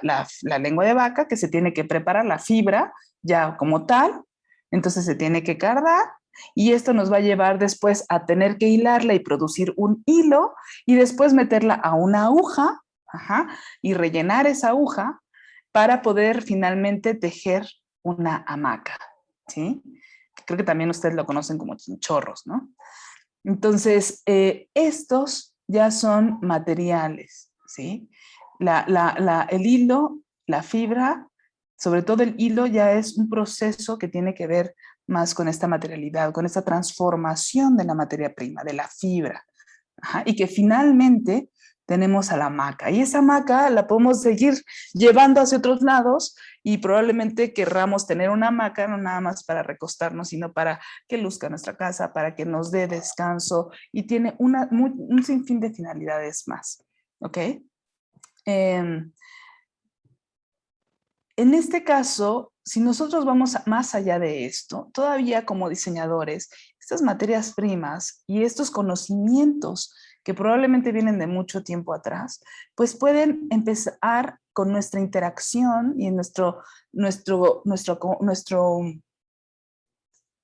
lengua de vaca que se tiene que preparar, la fibra ya como tal, entonces se tiene que cardar, y esto nos va a llevar después a tener que hilarla y producir un hilo, y después meterla a una aguja, ajá, y rellenar esa aguja para poder finalmente tejer una hamaca, ¿sí? Creo que también ustedes lo conocen como chinchorros, ¿no? Entonces, estos ya son materiales, ¿sí? El hilo, la fibra, sobre todo el hilo, ya es un proceso que tiene que ver más con esta materialidad, con esta transformación de la materia prima, de la fibra. Ajá, y que finalmente tenemos a la hamaca. Y esa hamaca la podemos seguir llevando hacia otros lados y probablemente querramos tener una hamaca no nada más para recostarnos, sino para que luzca nuestra casa, para que nos dé descanso y tiene un sinfín de finalidades más. ¿Ok? En este caso, si nosotros vamos más allá de esto, todavía como diseñadores, estas materias primas y estos conocimientos que probablemente vienen de mucho tiempo atrás, pues pueden empezar con nuestra interacción y en nuestro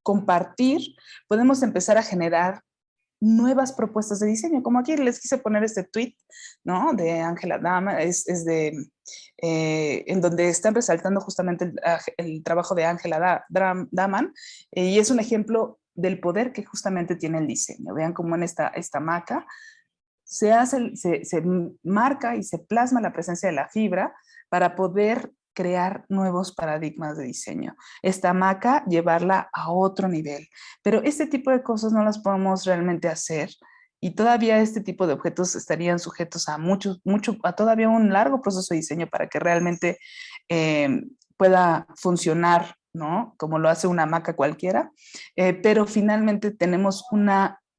compartir, podemos empezar a generar nuevas propuestas de diseño, como aquí les quise poner este tweet, ¿no? De Angela Daman, en donde están resaltando justamente el trabajo de Angela Daman, y es un ejemplo del poder que justamente tiene el diseño. Vean cómo en esta hamaca se marca y se plasma la presencia de la fibra para poder crear nuevos paradigmas de diseño. Esta hamaca, llevarla a otro nivel. Pero este tipo de cosas no las podemos realmente hacer y todavía este tipo de objetos estarían sujetos a a todavía un largo proceso de diseño para que realmente pueda funcionar, ¿no? Como lo hace una hamaca cualquiera. Pero finalmente tenemos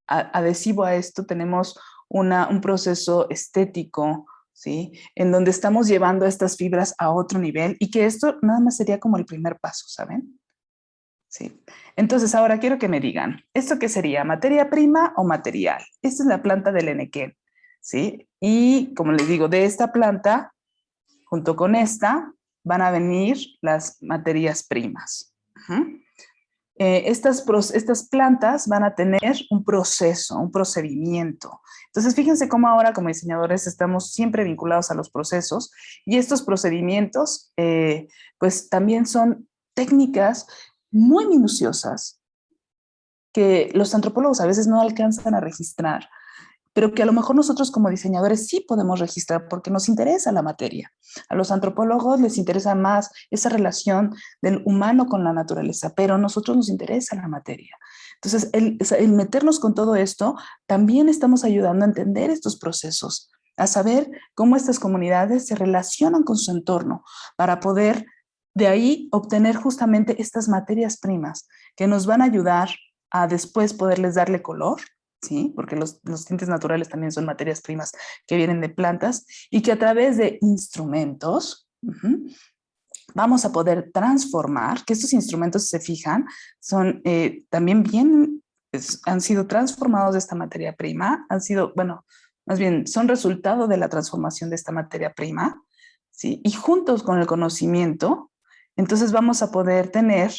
adhesivo a esto, tenemos un proceso estético, ¿sí? En donde estamos llevando estas fibras a otro nivel y que esto nada más sería como el primer paso, ¿saben? Sí. Entonces ahora quiero que me digan, ¿esto qué sería? ¿Materia prima o material? Esta es la planta del enequén, ¿sí? Y como les digo, de esta planta, junto con esta, van a venir las materias primas. Estas plantas van a tener un proceso, un procedimiento. Entonces, fíjense cómo ahora como diseñadores estamos siempre vinculados a los procesos y estos procedimientos, pues también son técnicas muy minuciosas que los antropólogos a veces no alcanzan a registrar, pero que a lo mejor nosotros como diseñadores sí podemos registrar porque nos interesa la materia. A los antropólogos les interesa más esa relación del humano con la naturaleza, pero a nosotros nos interesa la materia. Entonces, el meternos con todo esto, también estamos ayudando a entender estos procesos, a saber cómo estas comunidades se relacionan con su entorno para poder de ahí obtener justamente estas materias primas que nos van a ayudar a después poderles darle color, ¿sí? Porque los tintes naturales también son materias primas que vienen de plantas y que a través de instrumentos vamos a poder transformar, que estos instrumentos, si se fijan, son también han sido transformados de esta materia prima, bueno, más bien son resultado de la transformación de esta materia prima, ¿sí? Y juntos con el conocimiento, entonces vamos a poder tener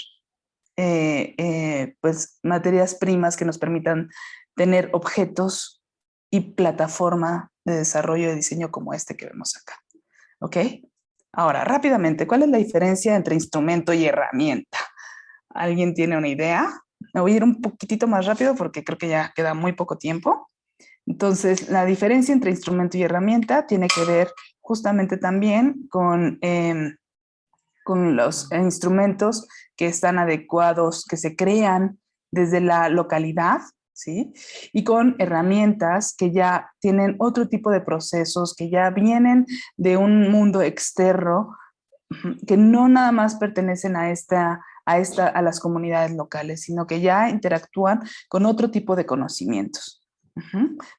pues materias primas que nos permitan tener objetos y plataforma de desarrollo de diseño como este que vemos acá. ¿Ok? Ahora, rápidamente, ¿cuál es la diferencia entre instrumento y herramienta? ¿Alguien tiene una idea? Me voy a ir un poquitito más rápido porque creo que ya queda muy poco tiempo. Entonces, la diferencia entre instrumento y herramienta tiene que ver justamente también con los instrumentos que están adecuados, que se crean desde la localidad, ¿sí? Y con herramientas que ya tienen otro tipo de procesos, que ya vienen de un mundo externo, que no nada más pertenecen a las comunidades locales, sino que ya interactúan con otro tipo de conocimientos.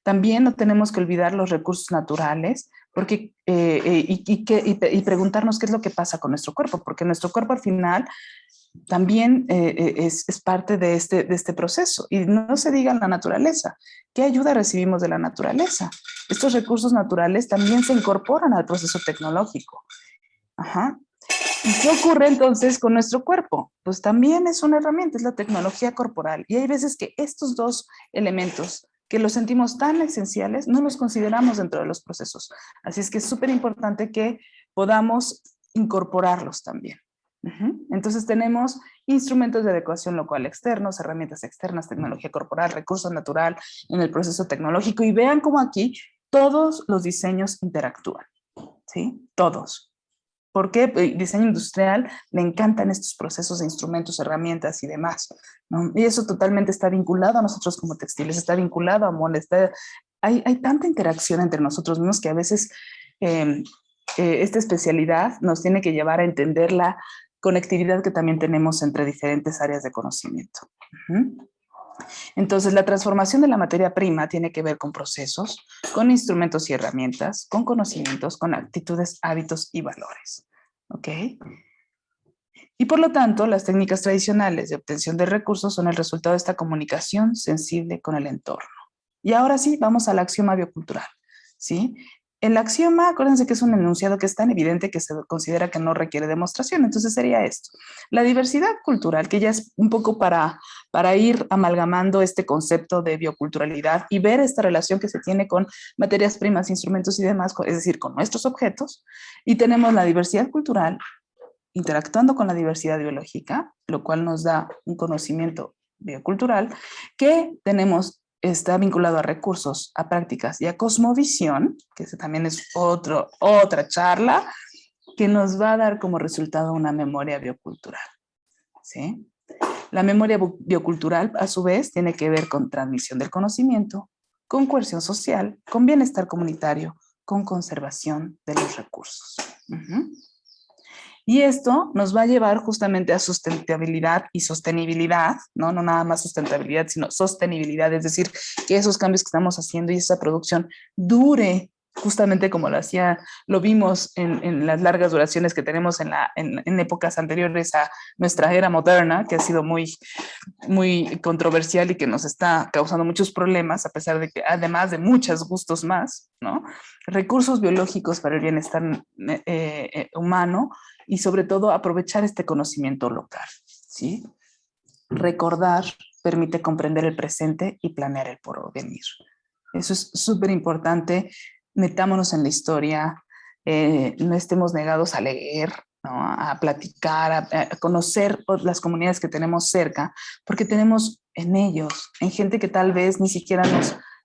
También no tenemos que olvidar los recursos naturales porque, y preguntarnos qué es lo que pasa con nuestro cuerpo, porque nuestro cuerpo al final también es parte de este proceso. Y no se diga la naturaleza. ¿Qué ayuda recibimos de la naturaleza? Estos recursos naturales también se incorporan al proceso tecnológico. Ajá. ¿Y qué ocurre entonces con nuestro cuerpo? Pues también es una herramienta, es la tecnología corporal. Y hay veces que estos dos elementos que los sentimos tan esenciales, no los consideramos dentro de los procesos. Así es que es súper importante que podamos incorporarlos también. Entonces tenemos instrumentos de adecuación local externos, herramientas externas, tecnología corporal, recurso natural en el proceso tecnológico. Y vean cómo aquí todos los diseños interactúan, ¿sí? Todos. porque diseño industrial le encantan estos procesos de instrumentos, herramientas y demás, ¿no? Y eso totalmente está vinculado a nosotros como textiles, está vinculado a moda, hay tanta interacción entre nosotros mismos que a veces esta especialidad nos tiene que llevar a entender la conectividad que también tenemos entre diferentes áreas de conocimiento. Entonces, la transformación de la materia prima tiene que ver con procesos, con instrumentos y herramientas, con conocimientos, con actitudes, hábitos y valores. ¿Ok? Y por lo tanto, las técnicas tradicionales de obtención de recursos son el resultado de esta comunicación sensible con el entorno. Y ahora sí, vamos al axioma biocultural, ¿sí? El axioma, acuérdense que es un enunciado que es tan evidente que se considera que no requiere demostración, entonces sería esto. La diversidad cultural, que ya es un poco para ir amalgamando este concepto de bioculturalidad y ver esta relación que se tiene con materias primas, instrumentos y demás, es decir, con nuestros objetos, y tenemos la diversidad cultural interactuando con la diversidad biológica, lo cual nos da un conocimiento biocultural que está vinculado a recursos, a prácticas y a cosmovisión, que ese también es otra charla, que nos va a dar como resultado una memoria biocultural, ¿sí? La memoria biocultural, a su vez, tiene que ver con transmisión del conocimiento, con cohesión social, con bienestar comunitario, con conservación de los recursos. Y esto nos va a llevar justamente a sustentabilidad y sostenibilidad, ¿no? No nada más sustentabilidad, sino sostenibilidad, es decir, que esos cambios que estamos haciendo y esa producción dure, justamente como lo vimos en las largas duraciones que tenemos en épocas anteriores a nuestra era moderna, que ha sido muy, muy controversial y que nos está causando muchos problemas, a pesar de que además de muchos gustos más, ¿no? Recursos biológicos para el bienestar humano, y sobre todo aprovechar este conocimiento local, ¿sí? Recordar permite comprender el presente y planear el porvenir. Eso es súper importante. Metámonos en la historia, no estemos negados a leer, ¿no? A platicar, a conocer las comunidades que tenemos cerca, porque tenemos en ellos, en gente que tal vez ni siquiera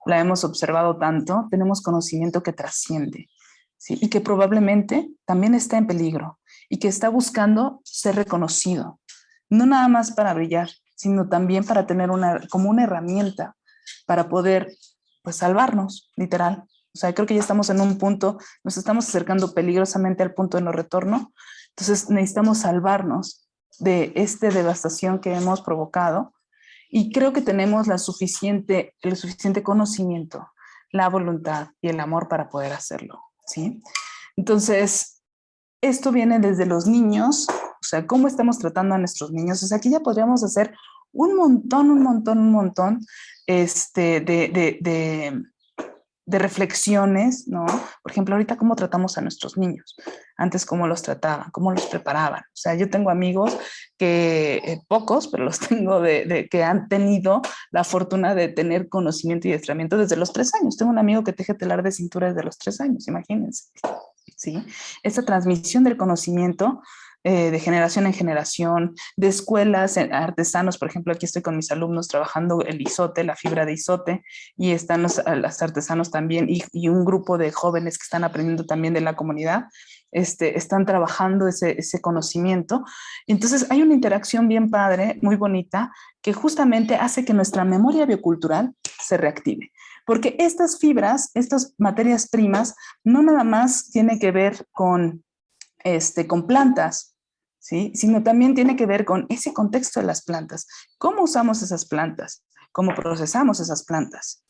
la hemos observado tanto, tenemos conocimiento que trasciende, ¿sí? Y que probablemente también está en peligro y que está buscando ser reconocido, no nada más para brillar, sino también para tener como una herramienta para poder, pues, salvarnos, literal. O sea, creo que ya estamos en un punto, nos estamos acercando peligrosamente al punto de no retorno, entonces necesitamos salvarnos de esta devastación que hemos provocado, y creo que tenemos el suficiente conocimiento, la voluntad y el amor para poder hacerlo, ¿sí? Entonces, esto viene desde los niños, o sea, cómo estamos tratando a nuestros niños. O sea, aquí ya podríamos hacer un montón de reflexiones, ¿no? Por ejemplo, ahorita cómo tratamos a nuestros niños, antes cómo los trataban, cómo los preparaban. O sea, yo tengo amigos que, pocos, pero los tengo que han tenido la fortuna de tener conocimiento y adiestramiento desde los 3 años. Tengo un amigo que teje telar de cintura desde los 3 años, imagínense. ¿Sí? Esta transmisión del conocimiento de generación en generación, de escuelas, artesanos, por ejemplo, aquí estoy con mis alumnos trabajando el isote, la fibra de isote, y están los artesanos también, y un grupo de jóvenes que están aprendiendo también de la comunidad, están trabajando ese conocimiento. Entonces hay una interacción bien padre, muy bonita, que justamente hace que nuestra memoria biocultural se reactive. Porque estas fibras, estas materias primas, no nada más tiene que ver con plantas, ¿sí? Sino también tiene que ver con ese contexto de las plantas. ¿Cómo usamos esas plantas? ¿Cómo procesamos esas plantas?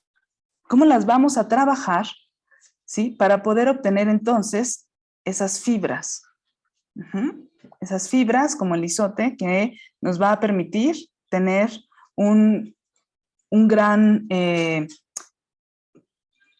¿Cómo las vamos a trabajar, ¿sí? Para poder obtener entonces esas fibras. Esas fibras como el isote que nos va a permitir tener un gran...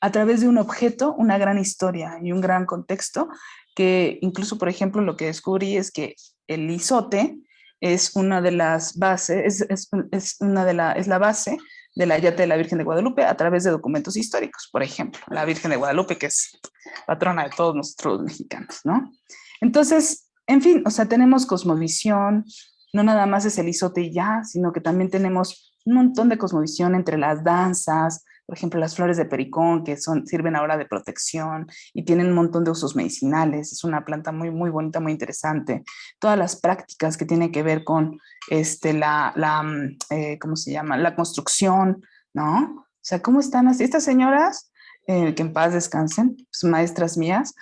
a través de un objeto, una gran historia y un gran contexto, que incluso, por ejemplo, lo que descubrí es que el isote es una de las bases, es la base de la yate de la Virgen de Guadalupe a través de documentos históricos. Por ejemplo, la Virgen de Guadalupe, que es patrona de todos nosotros mexicanos, ¿no? Entonces, en fin, o sea, tenemos cosmovisión, no nada más es el isote y ya, sino que también tenemos un montón de cosmovisión entre las danzas, Por ejemplo, las flores de pericón, que sirven ahora de protección y tienen un montón de usos medicinales. Es una planta muy, muy bonita, muy interesante. Todas las prácticas que tienen que ver con ¿cómo se llama? La construcción, ¿no? O sea, ¿cómo están así? Estas señoras, que en paz descansen, pues, maestras mías,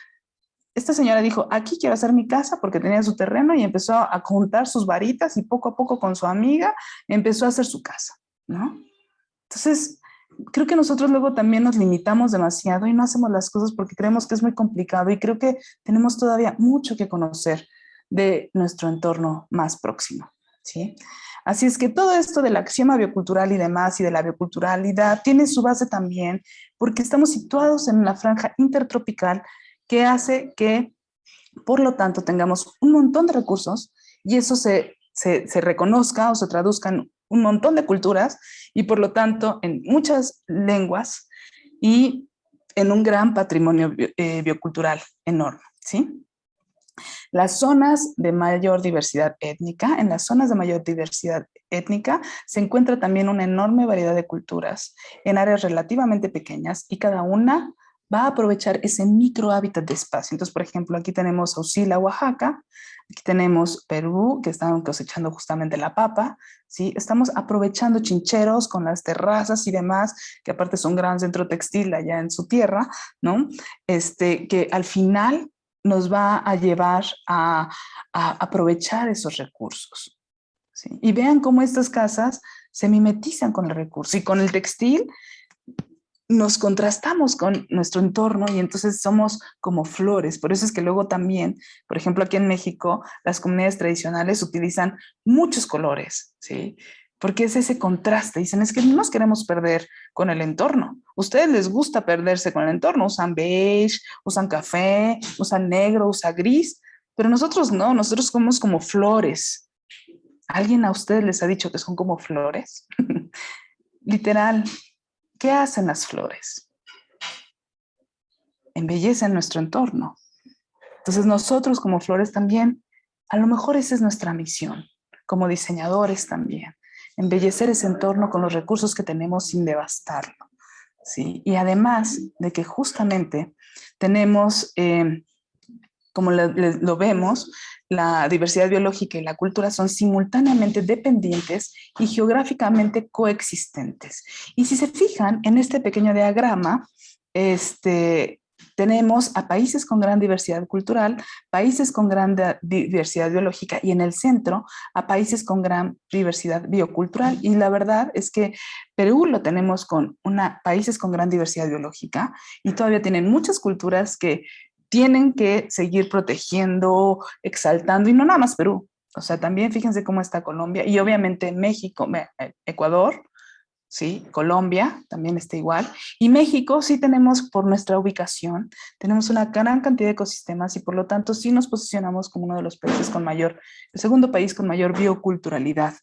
esta señora dijo, aquí quiero hacer mi casa porque tenía su terreno y empezó a juntar sus varitas y poco a poco con su amiga empezó a hacer su casa, ¿no? Entonces, creo que nosotros luego también nos limitamos demasiado y no hacemos las cosas porque creemos que es muy complicado y creo que tenemos todavía mucho que conocer de nuestro entorno más próximo, ¿sí? Así es que todo esto del axioma biocultural y demás y de la bioculturalidad tiene su base también porque estamos situados en una franja intertropical que hace que, por lo tanto, tengamos un montón de recursos y eso se reconozca o se traduzca en un montón de culturas y, por lo tanto, en muchas lenguas y en un gran patrimonio biocultural enorme, ¿sí? Las zonas de mayor diversidad étnica, en las zonas de mayor diversidad étnica se encuentra también una enorme variedad de culturas en áreas relativamente pequeñas y cada una va a aprovechar ese micro hábitat de espacio. Entonces, por ejemplo, aquí tenemos Auxila, Oaxaca, aquí tenemos Perú, que están cosechando justamente la papa, ¿sí? Estamos aprovechando Chincheros con las terrazas y demás, que aparte son un gran centro textil allá en su tierra, ¿no? Que al final nos va a llevar a aprovechar esos recursos, ¿sí? Y vean cómo estas casas se mimetizan con el recurso y con el textil nos contrastamos con nuestro entorno y entonces somos como flores. Por eso es que luego también, por ejemplo, aquí en México, las comunidades tradicionales utilizan muchos colores, ¿sí? Porque es ese contraste. Dicen, es que no nos queremos perder con el entorno. Ustedes les gusta perderse con el entorno. Usan beige, usan café, usan negro, usan gris, pero nosotros no, nosotros somos como flores. ¿Alguien a ustedes les ha dicho que son como flores? Literal. ¿Qué hacen las flores? Embellecen nuestro entorno. Entonces nosotros como flores también, a lo mejor esa es nuestra misión, como diseñadores también, embellecer ese entorno con los recursos que tenemos sin devastarlo, ¿sí? Y además de que justamente tenemos, como lo vemos, la diversidad biológica y la cultura son simultáneamente dependientes y geográficamente coexistentes. Y si se fijan en este pequeño diagrama, tenemos a países con gran diversidad cultural, países con gran diversidad biológica y en el centro a países con gran diversidad biocultural. Y la verdad es que Perú lo tenemos con países con gran diversidad biológica y todavía tienen muchas culturas que tienen que seguir protegiendo, exaltando, y no nada más Perú. O sea, también fíjense cómo está Colombia y obviamente México, Ecuador, ¿sí? Colombia también está igual. Y México sí tenemos, por nuestra ubicación, tenemos una gran cantidad de ecosistemas y por lo tanto sí nos posicionamos como uno de los países con mayor, el segundo país con mayor bioculturalidad,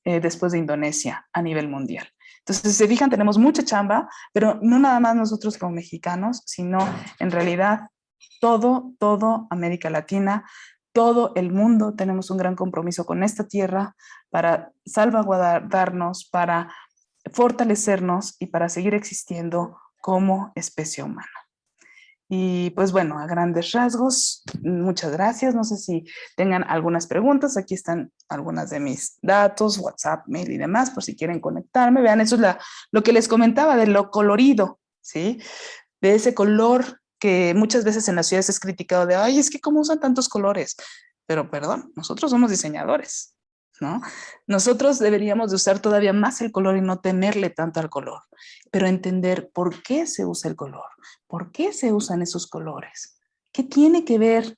después de Indonesia a nivel mundial. Entonces, si se fijan, tenemos mucha chamba, pero no nada más nosotros como mexicanos, sino en realidad todo América Latina, todo el mundo tenemos un gran compromiso con esta tierra para salvaguardarnos, para fortalecernos y para seguir existiendo como especie humana. Y pues bueno, a grandes rasgos, muchas gracias. No sé si tengan algunas preguntas. Aquí están algunas de mis datos, WhatsApp, mail y demás, por si quieren conectarme. Vean, eso es lo que les comentaba de lo colorido, ¿sí? De ese color que muchas veces en las ciudades es criticado de, ay, es que cómo usan tantos colores. Pero perdón, nosotros somos diseñadores, ¿no? Nosotros deberíamos de usar todavía más el color y no temerle tanto al color, pero entender por qué se usa el color, por qué se usan esos colores, qué tiene que ver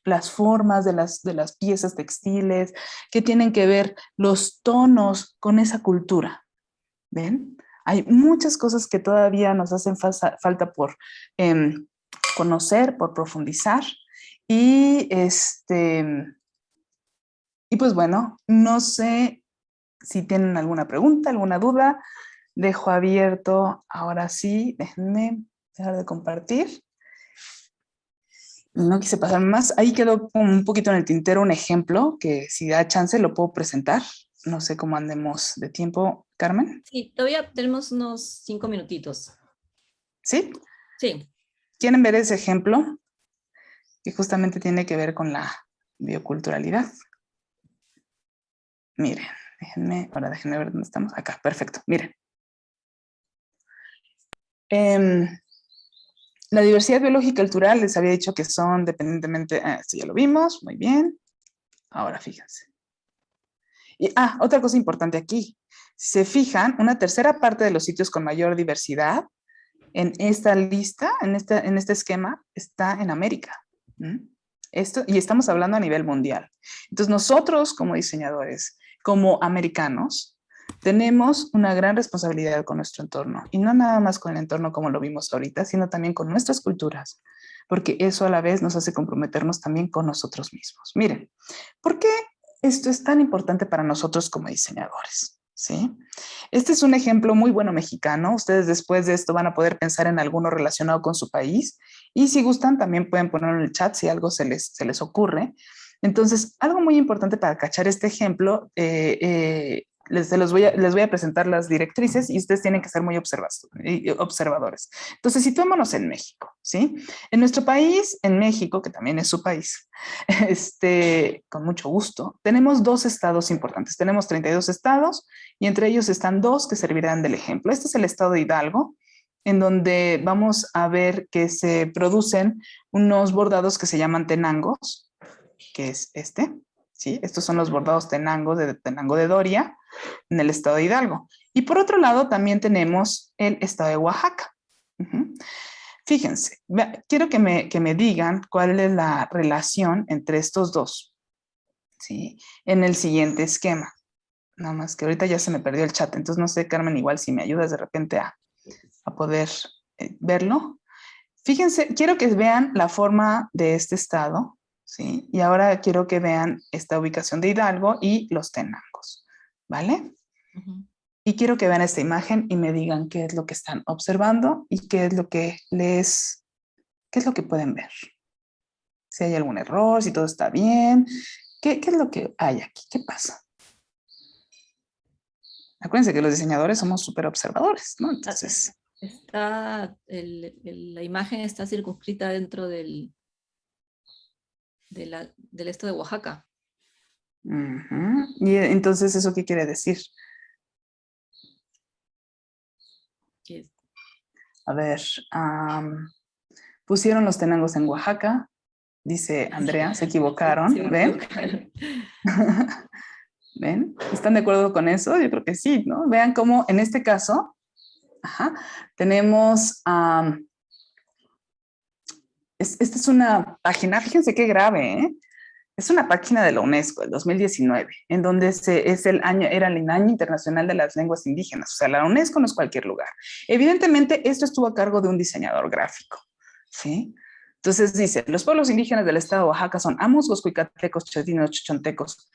las formas de las piezas textiles, qué tienen que ver los tonos con esa cultura, ¿ven? Hay muchas cosas que todavía nos hacen falta por conocer, por profundizar y y pues bueno, no sé si tienen alguna pregunta, alguna duda. Dejo abierto, ahora sí, déjenme dejar de compartir. No quise pasar más. Ahí quedó un poquito en el tintero un ejemplo que si da chance lo puedo presentar, no sé cómo andemos de tiempo, Carmen. Sí, todavía tenemos unos 5 minutitos. ¿Sí? Sí. ¿Quieren ver ese ejemplo? Que justamente tiene que ver con la bioculturalidad. Miren, déjenme ver dónde estamos. Acá, perfecto, miren. La diversidad biológica y cultural, les había dicho que son dependientemente, esto ya lo vimos, muy bien. Ahora fíjense. Y, otra cosa importante aquí. Si se fijan, una tercera parte de los sitios con mayor diversidad en esta lista, en este esquema, está en América. Y estamos hablando a nivel mundial. Entonces nosotros como diseñadores, como americanos, tenemos una gran responsabilidad con nuestro entorno. Y no nada más con el entorno como lo vimos ahorita, sino también con nuestras culturas. Porque eso a la vez nos hace comprometernos también con nosotros mismos. Miren, ¿por qué esto es tan importante para nosotros como diseñadores? ¿Sí? Este es un ejemplo muy bueno mexicano. Ustedes después de esto van a poder pensar en alguno relacionado con su país y si gustan también pueden ponerlo en el chat si algo se les ocurre. Entonces, algo muy importante para cachar este ejemplo, les voy a presentar las directrices y ustedes tienen que ser muy observadores. Entonces, situémonos en México, ¿sí? En nuestro país, en México, que también es su país, con mucho gusto, tenemos 2 estados importantes. Tenemos 32 estados y entre ellos están 2 que servirán del ejemplo. Este es el estado de Hidalgo, en donde vamos a ver que se producen unos bordados que se llaman tenangos, que es este, ¿sí? Estos son los bordados tenangos de Tenango de Doria, en el estado de Hidalgo. Y por otro lado también tenemos el estado de Oaxaca. Fíjense, quiero que me digan cuál es la relación entre estos dos, ¿sí? En el siguiente esquema. Nada más que ahorita ya se me perdió el chat, entonces no sé, Carmen, igual si me ayudas de repente a poder verlo. Fíjense, quiero que vean la forma de este estado, ¿sí? Y ahora quiero que vean esta ubicación de Hidalgo y los tenangos, ¿vale? Y quiero que vean esta imagen y me digan qué es lo que están observando y qué es lo que pueden ver. Si hay algún error, si todo está bien, ¿qué es lo que hay aquí? ¿Qué pasa? Acuérdense que los diseñadores somos súper observadores, ¿no? Entonces... La imagen está circunscrita dentro del estado de Oaxaca. Y entonces, ¿eso qué quiere decir? A ver, pusieron los tenangos en Oaxaca, dice Andrea, se equivocaron, ¿ven? ¿Ven? ¿Están de acuerdo con eso? Yo creo que sí, ¿no? Vean cómo en este caso, tenemos, esta es una página, fíjense qué grave, ¿eh? Es una página de la UNESCO, el 2019, en donde era el Año Internacional de las Lenguas Indígenas. O sea, la UNESCO no es cualquier lugar. Evidentemente, esto estuvo a cargo de un diseñador gráfico, ¿sí? Entonces dice, los pueblos indígenas del estado de Oaxaca son amusgos, cuicatecos, chodinos, chichontecos,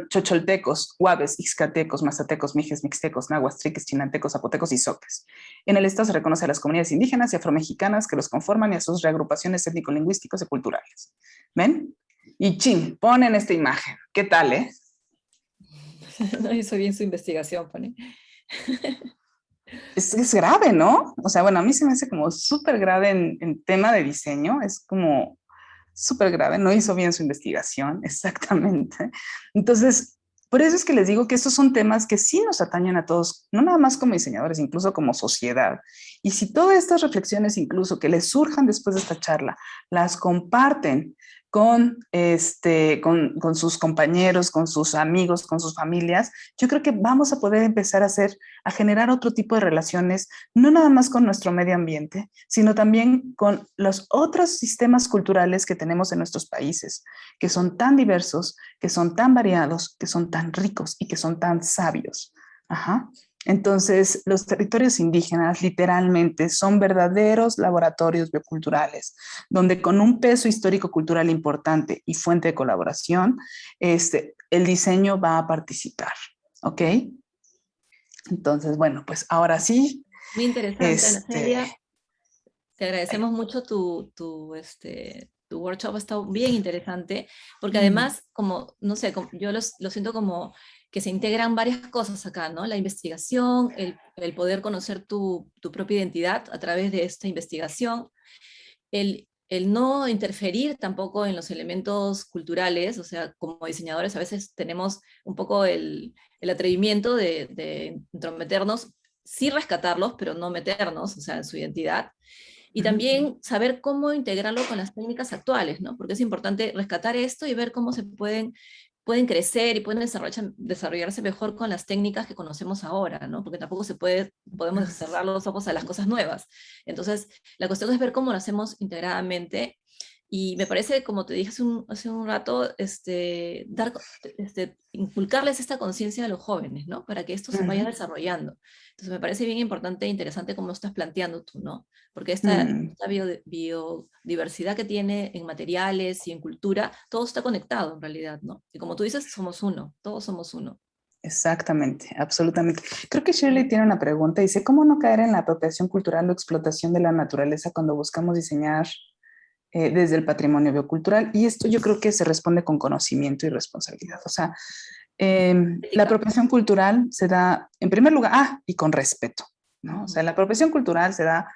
chocholtecos, huaves, ixcatecos, mazatecos, mijes, mixtecos, nahuas, triques, chinantecos, zapotecos y zoques. En el estado se reconoce a las comunidades indígenas y afromexicanas que los conforman y a sus reagrupaciones étnico-lingüísticos y culturales. ¿Ven? Y chin, ponen esta imagen. ¿Qué tal, No hizo bien su investigación, pone. Es grave, ¿no? O sea, bueno, a mí se me hace como súper grave en tema de diseño. Es como súper grave. No hizo bien su investigación, exactamente. Entonces, por eso es que les digo que estos son temas que sí nos atañen a todos, no nada más como diseñadores, incluso como sociedad. Y si todas estas reflexiones, incluso que les surjan después de esta charla, las comparten con sus compañeros, con sus amigos, con sus familias, yo creo que vamos a poder empezar a generar otro tipo de relaciones, no nada más con nuestro medio ambiente, sino también con los otros sistemas culturales que tenemos en nuestros países, que son tan diversos, que son tan variados, que son tan ricos y que son tan sabios. Entonces, los territorios indígenas literalmente son verdaderos laboratorios bioculturales, donde con un peso histórico-cultural importante y fuente de colaboración, el diseño va a participar, ¿ok? Entonces, bueno, pues ahora sí. Muy interesante, Ana Celia. Te agradecemos mucho tu tu workshop ha estado bien interesante, porque además, como, no sé, yo lo siento como que se integran varias cosas acá, ¿no? La investigación, el poder conocer tu propia identidad a través de esta investigación, el no interferir tampoco en los elementos culturales, o sea, como diseñadores a veces tenemos un poco el atrevimiento de entrometernos, sí rescatarlos, pero no meternos, o sea, en su identidad. Y también saber cómo integrarlo con las técnicas actuales, ¿no? Porque es importante rescatar esto y ver cómo pueden crecer y pueden desarrollarse mejor con las técnicas que conocemos ahora, ¿no? Porque tampoco podemos cerrar los ojos a las cosas nuevas. Entonces, la cuestión es ver cómo lo hacemos integradamente. Y me parece, como te dije hace un rato, inculcarles esta conciencia a los jóvenes, ¿no? Para que esto se vaya desarrollando. Entonces me parece bien importante e interesante cómo lo estás planteando tú, ¿no? Porque esta biodiversidad que tiene en materiales y en cultura, todo está conectado en realidad, ¿no? Y como tú dices, somos uno, todos somos uno. Exactamente, absolutamente. Creo que Shirley tiene una pregunta. Dice, ¿cómo no caer en la apropiación cultural o explotación de la naturaleza cuando buscamos diseñar desde el patrimonio biocultural? Y esto yo creo que se responde con conocimiento y responsabilidad. O sea, la apropiación cultural se da, en primer lugar, y con respeto, ¿no? O sea, la apropiación cultural se da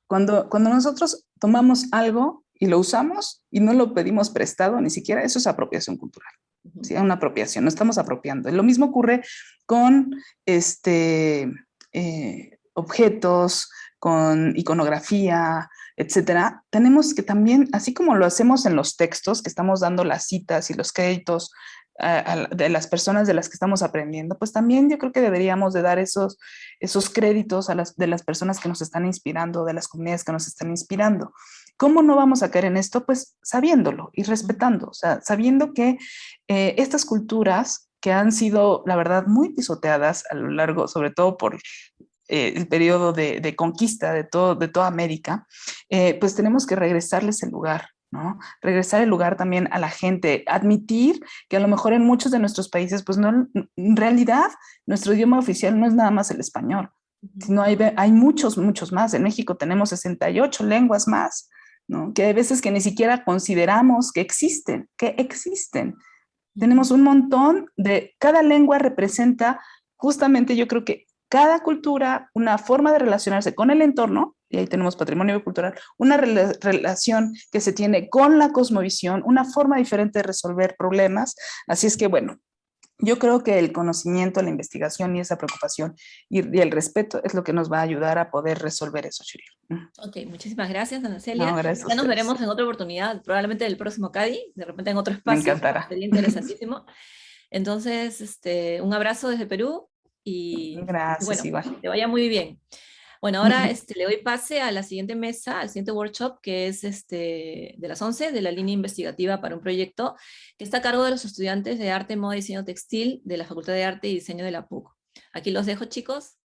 cuando nosotros tomamos algo y lo usamos y no lo pedimos prestado, ni siquiera eso es apropiación cultural. ¿Sí? Una apropiación, no estamos apropiando. Lo mismo ocurre con objetos, con iconografía, etcétera. Tenemos que también, así como lo hacemos en los textos, que estamos dando las citas y los créditos de las personas de las que estamos aprendiendo, pues también yo creo que deberíamos de dar esos créditos de las personas que nos están inspirando, de las comunidades que nos están inspirando. ¿Cómo no vamos a caer en esto? Pues sabiéndolo y respetando, o sea, sabiendo que estas culturas que han sido, la verdad, muy pisoteadas a lo largo, sobre todo por el periodo de conquista de toda América, pues tenemos que regresarles el lugar, ¿no? Regresar el lugar también a la gente, admitir que a lo mejor en muchos de nuestros países, pues no, en realidad nuestro idioma oficial no es nada más el español, sino hay muchos más. En México tenemos 68 lenguas más, ¿no? Que hay veces que ni siquiera consideramos que existen. Tenemos un montón cada lengua representa justamente, yo creo que cada cultura, una forma de relacionarse con el entorno, y ahí tenemos patrimonio cultural, una relación que se tiene con la cosmovisión, una forma diferente de resolver problemas. Así es que, bueno, yo creo que el conocimiento, la investigación y esa preocupación y el respeto es lo que nos va a ayudar a poder resolver eso, Shirley. Ok, muchísimas gracias, Ana Celia. No, gracias ya nos veremos en otra oportunidad, probablemente el próximo CADI, de repente en otro espacio. Me encantará. Sería interesantísimo. Entonces, un abrazo desde Perú y gracias, bueno, igual. que vaya muy bien. Bueno, ahora le doy pase a la siguiente mesa, al siguiente workshop, que es de las 11, de la línea investigativa para un proyecto que está a cargo de los estudiantes de Arte, Moda y Diseño Textil de la Facultad de Arte y Diseño de la PUC. Aquí los dejo, chicos.